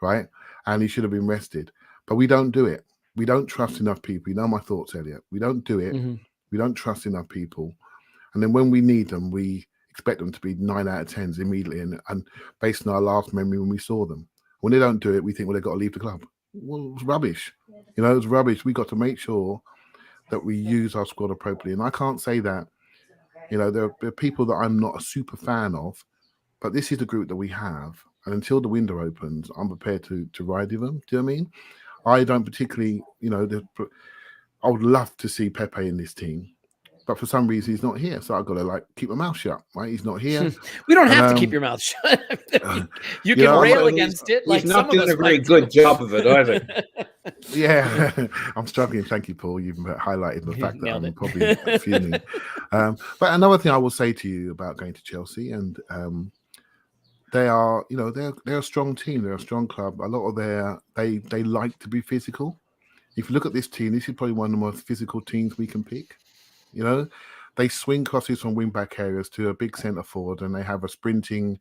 S4: right? And he should have been rested. But we don't do it. We don't trust enough people. You know my thoughts, Elliot. We don't do it.
S1: Mm-hmm.
S4: We don't trust enough people. And then when we need them, we expect them to be 9 out of 10s immediately and based on our last memory when we saw them. When they don't do it, we think, well, they've got to leave the club. Well, it was rubbish. It was rubbish. We got to make sure that we use our squad appropriately. And I can't say that, there are people that I'm not a super fan of, but this is the group that we have. And until the window opens, I'm prepared to ride with them. Do you know what I mean? I don't particularly, I would love to see Pepe in this team. But for some reason, he's not here. So I've got to keep my mouth shut, right? He's not here.
S1: We don't have to keep your mouth shut. You can rail against it.
S3: He's not doing a very good job of it either.
S4: Yeah, I'm struggling. Thank you, Paul. You've highlighted the fact that I'm probably fuming. But another thing I will say to you about going to Chelsea, and they are, they're a strong team. They're a strong club. A lot of they like to be physical. If you look at this team, this is probably one of the most physical teams we can pick. They swing crosses from wing-back areas to a big centre forward, and they have a sprinting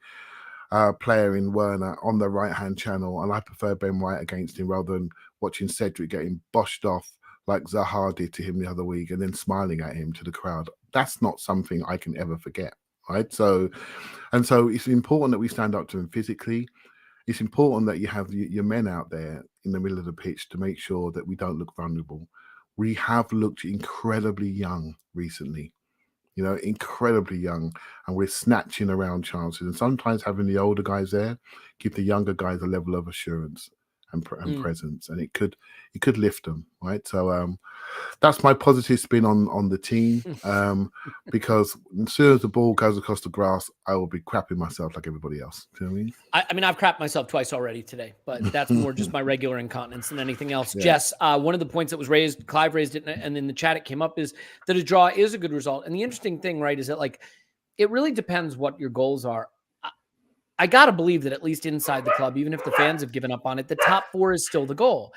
S4: player in Werner on the right-hand channel. And I prefer Ben White against him rather than watching Cedric getting boshed off like Zaha did to him the other week and then smiling at him to the crowd. That's not something I can ever forget, right? So it's important that we stand up to him physically. It's important that you have your men out there in the middle of the pitch to make sure that we don't look vulnerable. We have looked incredibly young recently, incredibly young, and we're snatching around chances. And sometimes having the older guys there give the younger guys a level of assurance and presence, and it could lift them, right? So that's my positive spin on the team, because as soon as the ball goes across the grass, I will be crapping myself like everybody else. Do you know what I mean?
S1: I mean, I've crapped myself twice already today, but that's more just my regular incontinence than anything else. Yeah. Jess, one of the points that was raised, Clive raised it, and in the chat it came up, is that a draw is a good result. And the interesting thing, right, is that it really depends what your goals are. I got to believe that at least inside the club, even if the fans have given up on it, the top 4 is still the goal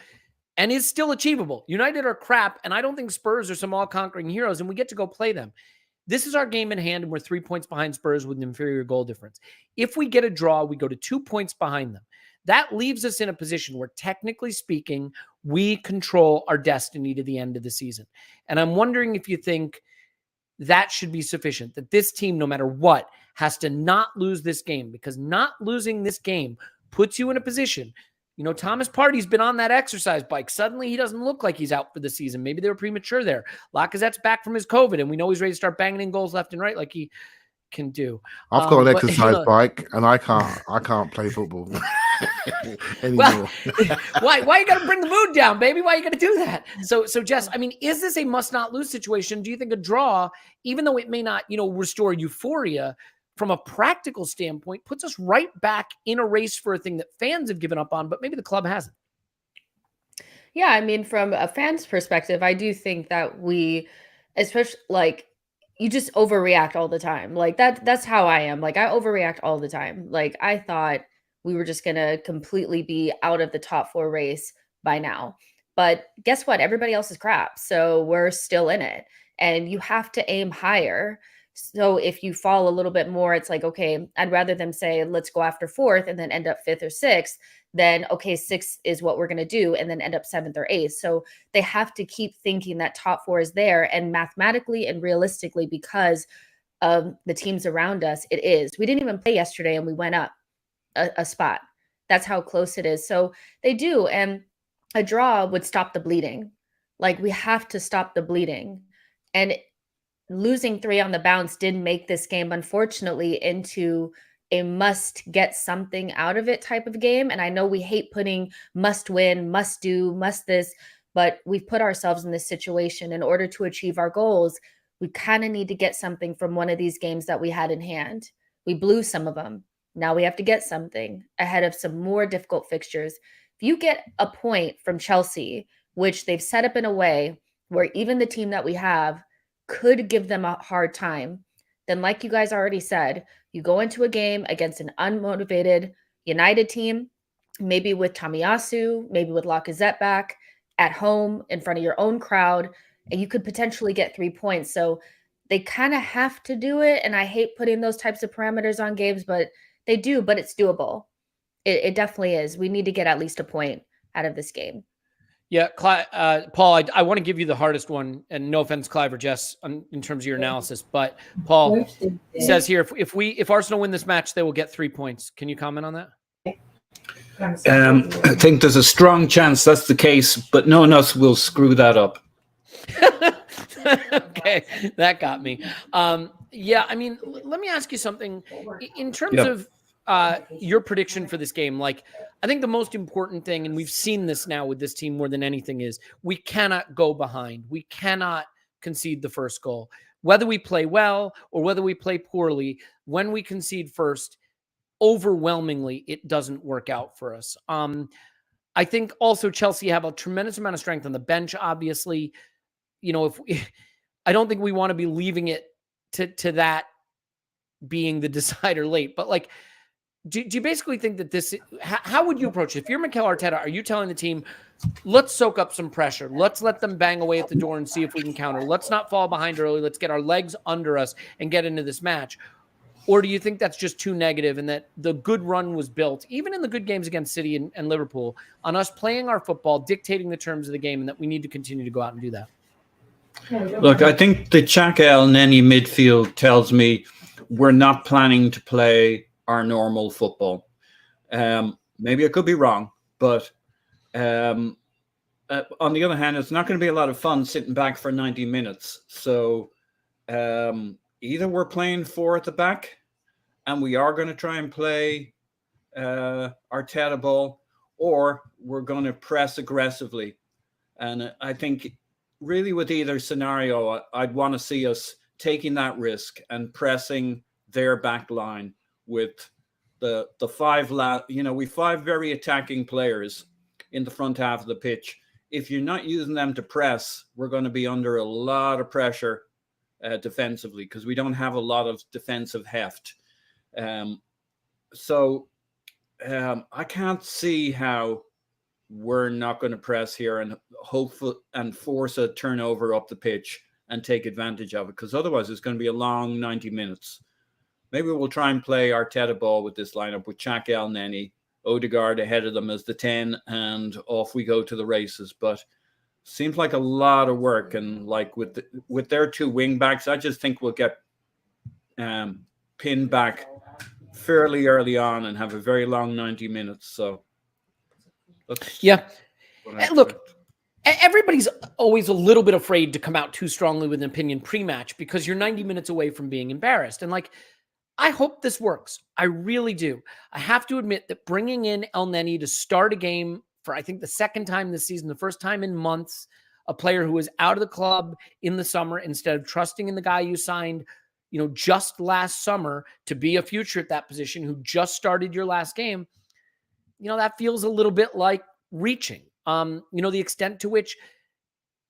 S1: and is still achievable. United are crap, and I don't think Spurs are some all-conquering heroes, and we get to go play them. This is our game in hand, and we're 3 points behind Spurs with an inferior goal difference. If we get a draw, we go to 2 points behind them. That leaves us in a position where, technically speaking, we control our destiny to the end of the season. And I'm wondering if you think that should be sufficient, that this team, no matter what, has to not lose this game, because not losing this game puts you in a position. Thomas Partey's been on that exercise bike. Suddenly he doesn't look like he's out for the season. Maybe they were premature there. Lacazette's back from his COVID, and we know he's ready to start banging in goals left and right like he can do.
S4: I've got an exercise bike, and I can't play football anymore.
S1: Well, why you got to bring the mood down, baby? Why you got to do that? So Jess, I mean, is this a must-not-lose situation? Do you think a draw, even though it may not, restore euphoria, from a practical standpoint, puts us right back in a race for a thing that fans have given up on, but maybe the club hasn't?
S2: Yeah, I mean, from a fan's perspective, I do think that we, especially you just overreact all the time. That's how I am. I overreact all the time. I thought we were just going to completely be out of the top 4 race by now. But guess what? Everybody else is crap. So we're still in it. And you have to aim higher. So if you fall a little bit more, it's okay, I'd rather them say, let's go after 4th and then end up 5th or 6th, then, okay, 6th is what we're going to do, and then end up 7th or 8th. So they have to keep thinking that top 4 is there. And mathematically and realistically, because of the teams around us, it is. We didn't even play yesterday, and we went up a spot. That's how close it is. So they do. And a draw would stop the bleeding. We have to stop the bleeding. And losing 3 on the bounce didn't make this game, unfortunately, into a must get something out of it type of game. And I know we hate putting must win, must do, must this, but we've put ourselves in this situation. In order to achieve our goals, we kind of need to get something from one of these games that we had in hand. We blew some of them. Now we have to get something ahead of some more difficult fixtures. If you get a point from Chelsea, which they've set up in a way where even the team that we have could give them a hard time, then like you guys already said, you go into a game against an unmotivated United team, maybe with Tomiyasu, maybe with Lacazette back at home in front of your own crowd, and you could potentially get 3 points. So they kind of have to do it. And I hate putting those types of parameters on games, but they do, but it's doable. It definitely is. We need to get at least a point out of this game.
S1: Yeah, Paul, I want to give you the hardest one, and no offense, Clive or Jess, in terms of your analysis, but Paul says here, if Arsenal win this match, they will get 3 points. Can you comment on that?
S3: I think there's a strong chance that's the case, but no one else will screw that up.
S1: Okay, that got me. Yeah, I mean, let me ask you something. In terms of your prediction for this game, like, I think the most important thing, and we've seen this now with this team more than anything, is we cannot go behind. We cannot concede the first goal. Whether we play well or whether we play poorly, when we concede first, overwhelmingly, it doesn't work out for us. I think also Chelsea have a tremendous amount of strength on the bench, obviously. You know, I don't think we want to be leaving it to that being the decider late, but like, do you basically think that this, how would you approach it? If you're Mikel Arteta, are you telling the team, let's soak up some pressure. Let's let them bang away at the door and see if we can counter. Let's not fall behind early. Let's get our legs under us and get into this match. Or do you think that's just too negative and that the good run was built, even in the good games against City and Liverpool, on us playing our football, dictating the terms of the game, and that we need to continue to go out and do that?
S3: Look, I think the Xhaka El-Neni midfield tells me we're not planning to play our normal football. Maybe I could be wrong, but on the other hand, it's not going to be a lot of fun sitting back for 90 minutes. So either we're playing 4 at the back and we are going to try and play Arteta ball, or we're going to press aggressively. And I think really with either scenario, I'd want to see us taking that risk and pressing their back line with the 5 we 5 very attacking players in the front half of the pitch. If you're not using them to press, we're going to be under a lot of pressure defensively, because we don't have a lot of defensive heft. So I can't see how we're not going to press here and hope and force a turnover up the pitch and take advantage of it, because otherwise it's going to be a long 90 minutes. Maybe we'll try and play Arteta ball with this lineup with Xhaka El-Neni, Odegaard ahead of them as the 10, and off we go to the races. But seems like a lot of work, and like with their 2 wing backs, I just think we'll get pinned back fairly early on and have a very long 90 minutes. So
S1: yeah, look, everybody's always a little bit afraid to come out too strongly with an opinion pre-match, because you're 90 minutes away from being embarrassed. And like, I hope this works. I really do. I have to admit that bringing in El-Neni to start a game for, I think, the second time this season, the first time in months, a player who was out of the club in the summer, instead of trusting in the guy you signed, just last summer to be a future at that position, who just started your last game, that feels a little bit like reaching. The extent to which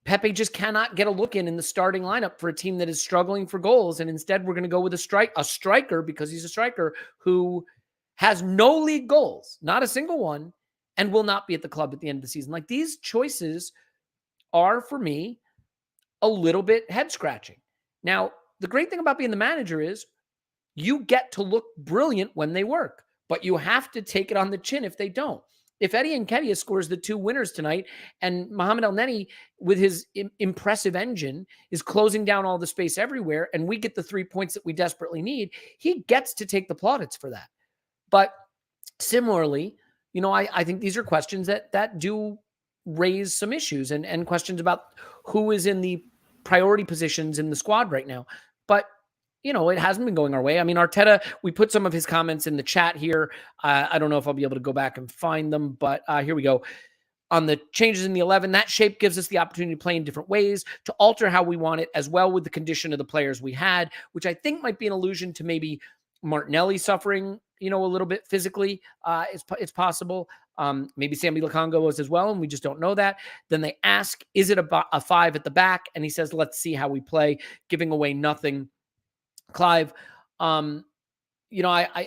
S1: Pepe just cannot get a look in the starting lineup for a team that is struggling for goals. And instead, we're going to go with a striker, because he's a striker who has no league goals, not a single one, and will not be at the club at the end of the season. Like, these choices are, for me, a little bit head scratching. Now, the great thing about being the manager is you get to look brilliant when they work, but you have to take it on the chin if they don't. If Eddie Nketiah scores the 2 winners tonight, and Mohamed El-Neni, with his impressive engine, is closing down all the space everywhere, and we get the 3 points that we desperately need, he gets to take the plaudits for that. But similarly, I think these are questions that do raise some issues and questions about who is in the priority positions in the squad right now. But it hasn't been going our way. I mean, Arteta, we put some of his comments in the chat here. I don't know if I'll be able to go back and find them, but here we go. On the changes in the 11, that shape gives us the opportunity to play in different ways, to alter how we want it, as well with the condition of the players we had, which I think might be an allusion to maybe Martinelli suffering, a little bit physically. It's possible. Maybe Sammy Lukonga was as well, and we just don't know that. Then they ask, is it a 5 at the back? And he says, let's see how we play, giving away nothing. Clive, I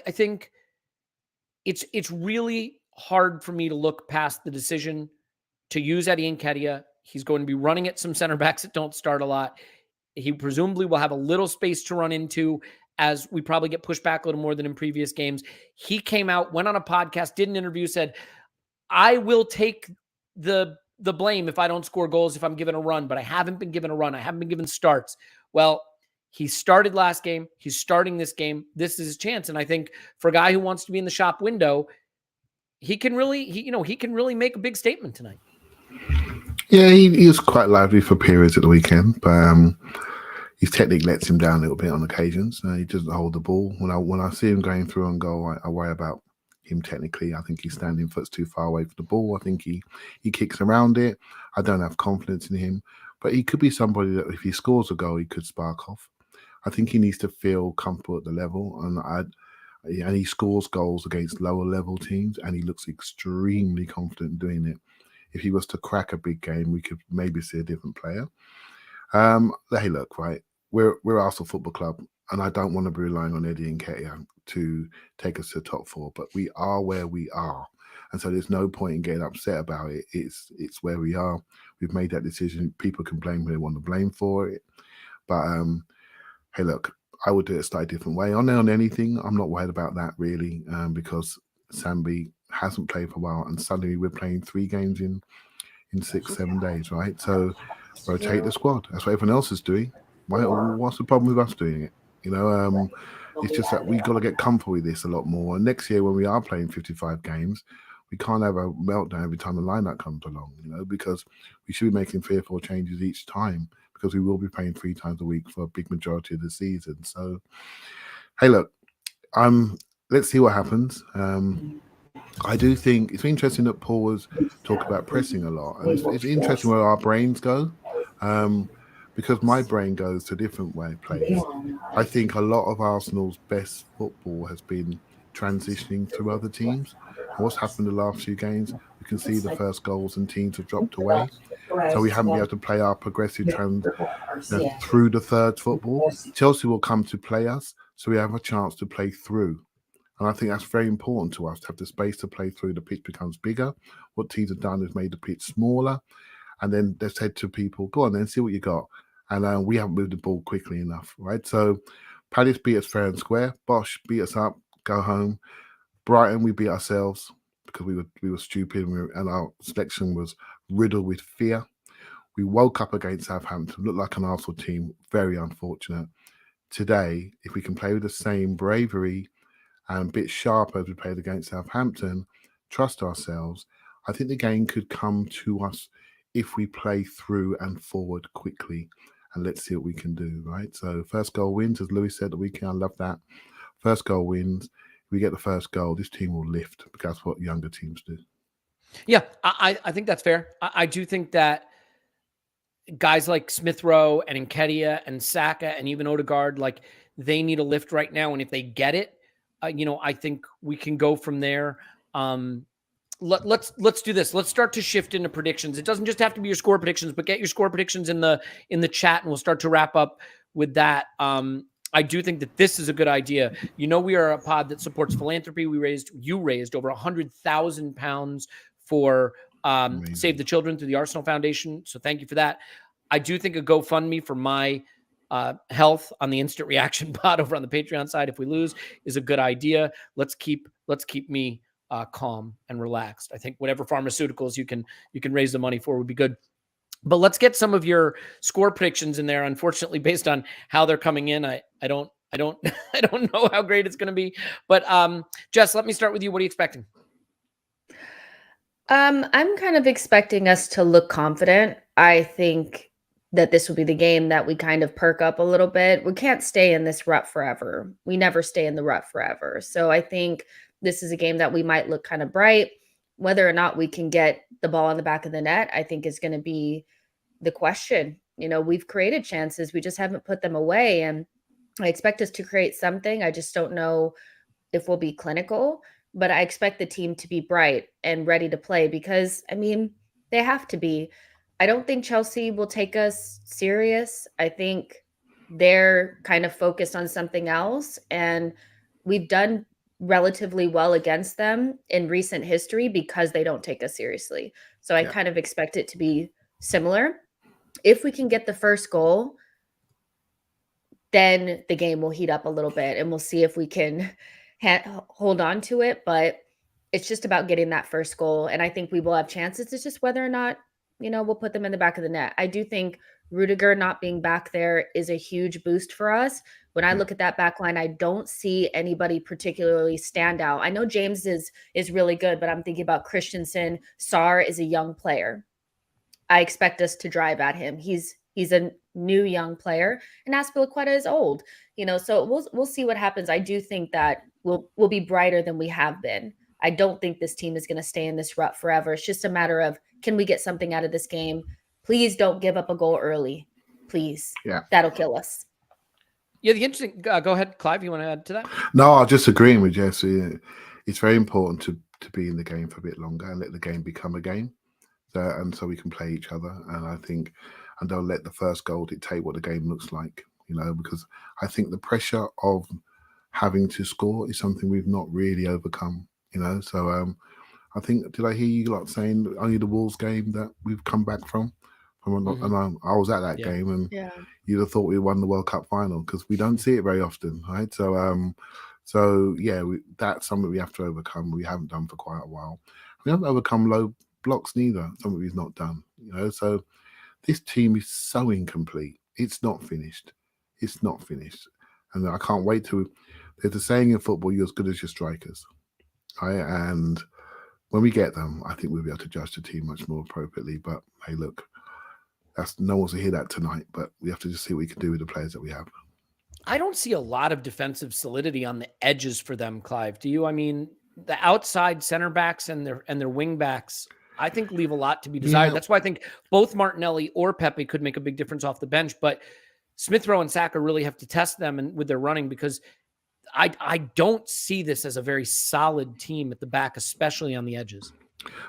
S1: think it's really hard for me to look past the decision to use Eddie Nketiah. He's going to be running at some center backs that don't start a lot. He presumably will have a little space to run into as we probably get pushed back a little more than in previous games. He came out, went on a podcast, did an interview, said, I will take the blame if I don't score goals, if I'm given a run, but I haven't been given a run. I haven't been given starts. Well, he started last game. He's starting this game. This is his chance. And I think for a guy who wants to be in the shop window, he can really make a big statement tonight.
S4: Yeah, he was quite lively for periods at the weekend, but his technique lets him down a little bit on occasions. He doesn't hold the ball. When I see him going through and goal, I worry about him technically. I think he's standing foot's too far away from the ball. I think he kicks around it. I don't have confidence in him, but he could be somebody that if he scores a goal, he could spark off. I think he needs to feel comfortable at the level, and he scores goals against lower level teams, and he looks extremely confident doing it. If he was to crack a big game, we could maybe see a different player. Hey, look, right? We're Arsenal Football Club, and I don't want to be relying on Eddie Nketiah to take us to the top 4, but we are where we are, and so there's no point in getting upset about it. It's where we are. We've made that decision. People can blame who they want to blame for it, but hey, look, I would do it a slightly different way. On anything, I'm not worried about that really, because Sambi hasn't played for a while, and suddenly we're playing 3 games in 6-7 days, right? So rotate the squad. That's what everyone else is doing. What's the problem with us doing it? It's just that we got to get comfortable with this a lot more. And next year, when we are playing 55 games, we can't have a meltdown every time the lineup comes along, because we should be making 3 or 4 changes each time, because we will be playing 3 times a week for a big majority of the season. So, hey, look, let's see what happens. I do think it's interesting that Paul was talking about pressing a lot. And it's interesting where our brains go, because my brain goes to a different way of playing. I think a lot of Arsenal's best football has been transitioning through other teams. And what's happened in the last few games, we can see the first goals and teams have dropped away. So we haven't been able to play our progressive through the third football. Chelsea will come to play us, so we have a chance to play through. And I think that's very important to us, to have the space to play through. The pitch becomes bigger. What teams have done is made the pitch smaller. And then they've said to people, go on then, see what you got. And we haven't moved the ball quickly enough, right? So Palace beat us fair and square. Bosch beat us up, go home. Brighton, we beat ourselves because we were stupid, and our selection was riddled with fear. We woke up against Southampton, looked like an Arsenal team, very unfortunate. Today, if we can play with the same bravery and a bit sharper as we played against Southampton, trust ourselves, I think the game could come to us if we play through and forward quickly. And let's see what we can do, right? So first goal wins, as Louis said the weekend. I love that. First goal wins. If we get the first goal, this team will lift, because that's what younger teams do.
S1: Yeah, I think that's fair. I do think that guys like Smith Rowe and Nketiah and Saka and even Odegaard, like, they need a lift right now. And if they get it, I think we can go from there. Let's do this. Let's start to shift into predictions. It doesn't just have to be your score predictions, but get your score predictions in the chat, and we'll start to wrap up with that. I do think that this is a good idea. We are a pod that supports philanthropy. You raised over £100,000 for Save the Children through the Arsenal Foundation. So thank you for that. I do think a GoFundMe for my health on the Instant Reaction pod over on the Patreon side, if we lose, is a good idea. Let's keep me calm and relaxed. I think whatever pharmaceuticals you can raise the money for would be good. But let's get some of your score predictions in there. Unfortunately, based on how they're coming in, I don't know how great it's going to be. But Jess, let me start with you. What are you expecting?
S2: I'm kind of expecting us to look confident. I think that this will be the game that we kind of perk up a little bit. We can't stay in this rut forever. We never stay in the rut forever. So I think this is a game that we might look kind of bright. Whether or not we can get the ball in the back of the net, I think, is going to be the question. We've created chances. We just haven't put them away. And I expect us to create something. I just don't know if we'll be clinical. but I expect the team to be bright and ready to play because, I mean, they have to be. I don't think Chelsea will take us serious. I think they're kind of focused on something else. And we've done relatively well against them in recent history because they don't take us seriously. So I kind of expect it to be similar. If we can get the first goal, then the game will heat up a little bit and we'll see if we can hold on to it. But it's just about getting that first goal. And I think we will have chances. It's just whether or not, we'll put them in the back of the net. I do think Rudiger not being back there is a huge boost for us. When I look at that back line, I don't see anybody particularly stand out. I know James is really good, but I'm thinking about Christensen. Sarr is a young player. I expect us to drive at him. He's a new young player, and Azpilicueta is old. So we'll see what happens. I do think that we'll be brighter than we have been. I don't think this team is going to stay in this rut forever. It's just a matter of, can we get something out of this game? Please don't give up a goal early. Please.
S4: Yeah.
S2: That'll kill us.
S1: Yeah, the interesting. Go ahead, Clive. You want to add to that?
S4: No, I'm just agreeing with Jesse. It's very important to be in the game for a bit longer and let the game become a game, so we can play each other. And I think, and they'll let the first goal dictate what the game looks like. Because I think the pressure of having to score is something we've not really overcome. So I think, did I hear you saying only the Wolves game that we've come back from? And I was at that game, and you'd have thought we won the World Cup final because we don't see it very often, right? So, that's something we have to overcome. We haven't done for quite a while. We haven't overcome low blocks neither. Something we've not done, So this team is so incomplete. It's not finished. It's not finished, and I can't wait to. There's a saying in football: "You're as good as your strikers." Right? And when we get them, I think we'll be able to judge the team much more appropriately. But hey, look. No one's to hear that tonight, but we have to just see what we can do with the players that we have.
S1: I don't see a lot of defensive solidity on the edges for them, Clive. Do you? I mean, the outside center backs and their wing backs, I think, leave a lot to be desired. Yeah. That's why I think both Martinelli or Pepe could make a big difference off the bench. But Smith Rowe and Saka really have to test them with their running, because I don't see this as a very solid team at the back, especially on the edges.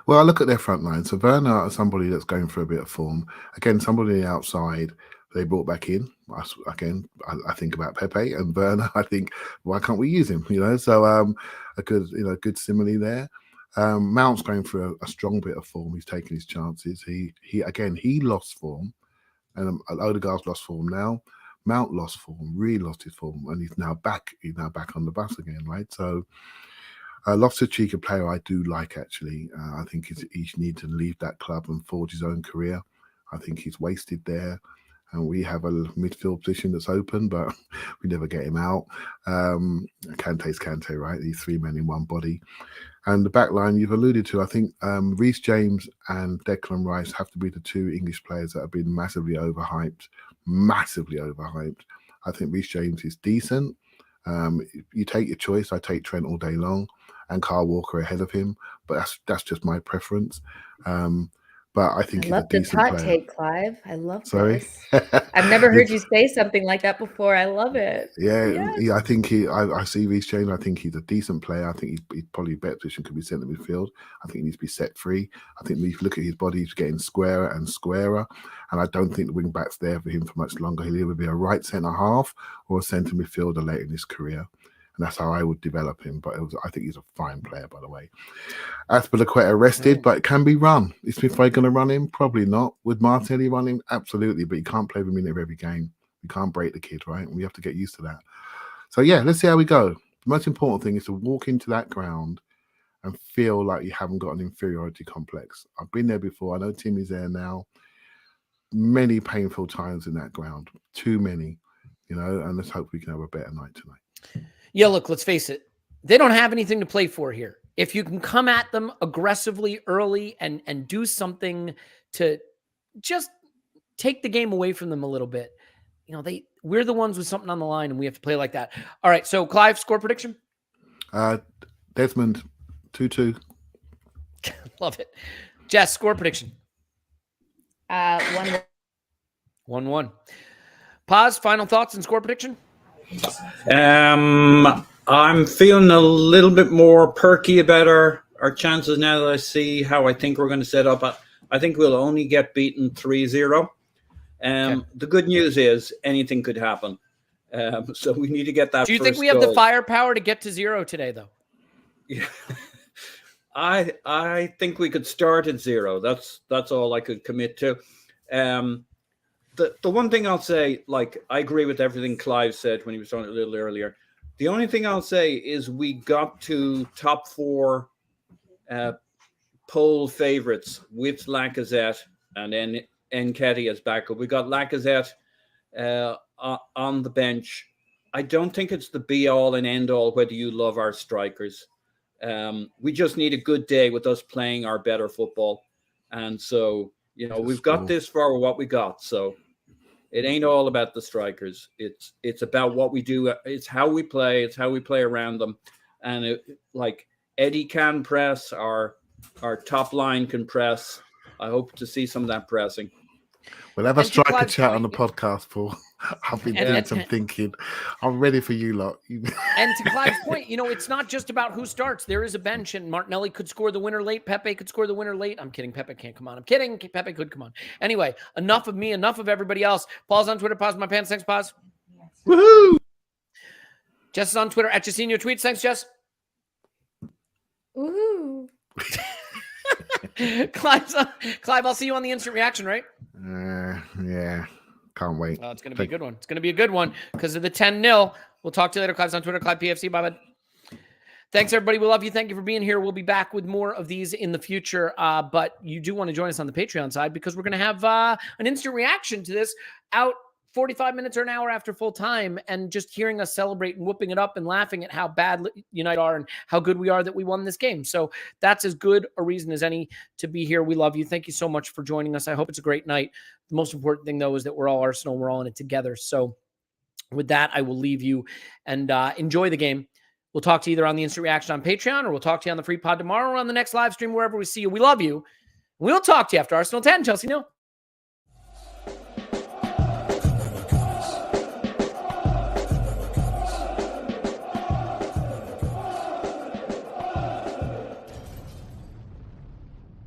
S4: Well, I look at their front line. So Werner is somebody that's going for a bit of form. Again, somebody on the outside they brought back in. Again, I think about Pepe and Werner. I think, why can't we use him? So a good simile there. Mount's going for a strong bit of form. He's taking his chances. He lost form, and Odegaard's lost form now. Mount lost form, really lost his form, and he's now back. He's now back on the bus again, right? So. Loftus-Cheek, a player I do like, actually. I think he needs to leave that club and forge his own career. I think he's wasted there. And we have a midfield position that's open, but we never get him out. Kante's Kante, right? These three men in one body. And the back line you've alluded to, I think Reece James and Declan Rice have to be the two English players that have been massively overhyped. I think Reece James is decent. You take your choice. I take Trent all day long, and Kyle Walker ahead of him, but that's just my preference. But I think
S2: I love this hot take, Clive. I love this. I've never heard you say something like that before. I love it.
S4: Yeah, I think I see Reece James. I think he's a decent player. I think he's probably a better position, could be centre midfield. I think he needs to be set free. I think if you look at his body, he's getting squarer and squarer. And I don't think the wing back's there for him for much longer. He'll either be a right centre half or a centre midfielder late in his career. And that's how I would develop him. But I think he's a fine player, by the way. Azpilicueta rested, but it can be run. Is Smith Rowe going to run him? Probably not. Would Martinelli run him? Absolutely. But you can't play every minute of every game. You can't break the kid, right? And we have to get used to that. So, yeah, let's see how we go. The most important thing is to walk into that ground and feel like you haven't got an inferiority complex. I've been there before. I know Timmy's there now. Many painful times in that ground. Too many, and let's hope we can have a better night tonight.
S1: Yeah, look, let's face it. They don't have anything to play for here. If you can come at them aggressively early and do something to just take the game away from them a little bit, we're the ones with something on the line, and we have to play like that. All right, so Clive, score prediction?
S4: Desmond, 2-2.
S1: Love it. Jess, score prediction?
S2: 1-1.
S1: 1-1. Pause, final thoughts and score prediction?
S3: I'm feeling a little bit more perky about our chances now that I see how I think we're going to set up. I think we'll only get beaten 3-0. The good news is anything could happen. So we need to get that.
S1: Do you think we have the firepower to get to 0 today, though?
S3: Yeah. I think we could start at 0. That's all I could commit to. The one thing I'll say, like, I agree with everything Clive said when he was talking a little earlier. The only thing I'll say is we got to top 4 poll favorites with Lacazette and then Nketiah as backup. We got Lacazette on the bench. I don't think it's the be-all and end-all whether you love our strikers. We just need a good day with us playing our better football. And so, we've got this far with what we got. So it ain't all about the strikers. It's about what we do. It's how we play. It's how we play around them. And Eddie can press. Our top line can press. I hope to see some of that pressing.
S4: We'll have a striker chat on the podcast, Paul. I've been doing some thinking. I'm ready for you lot.
S1: And to Clive's point, it's not just about who starts. There is a bench, and Martinelli could score the winner late. Pepe could score the winner late. I'm kidding. Pepe can't come on. I'm kidding. Pepe could come on. Anyway, enough of me. Enough of everybody else. Paul's on Twitter. Pause my pants. Thanks, Pause.
S4: Woohoo!
S1: Jess is on Twitter at Jacinho Tweets. Thanks, Jess.
S2: Woohoo!
S1: Clive, I'll see you on the instant reaction, right?
S4: Yeah. Can't wait.
S1: Oh, it's going to be a good one. It's going to be a good one because of the 10-0. We'll talk to you later. Clive's on Twitter. Clive PFC. Bye, bud. Thanks, everybody. We love you. Thank you for being here. We'll be back with more of these in the future. But you do want to join us on the Patreon side because we're going to have an instant reaction to this out 45 minutes or an hour after full time, and just hearing us celebrate and whooping it up and laughing at how bad United are and how good we are that we won this game. So that's as good a reason as any to be here. We love you. Thank you so much for joining us. I hope it's a great night. The most important thing, though, is that we're all Arsenal and we're all in it together. So with that, I will leave you and enjoy the game. We'll talk to you either on the instant reaction on Patreon, or we'll talk to you on the free pod tomorrow or on the next live stream, wherever we see you. We love you. We'll talk to you after Arsenal 10, Chelsea 0.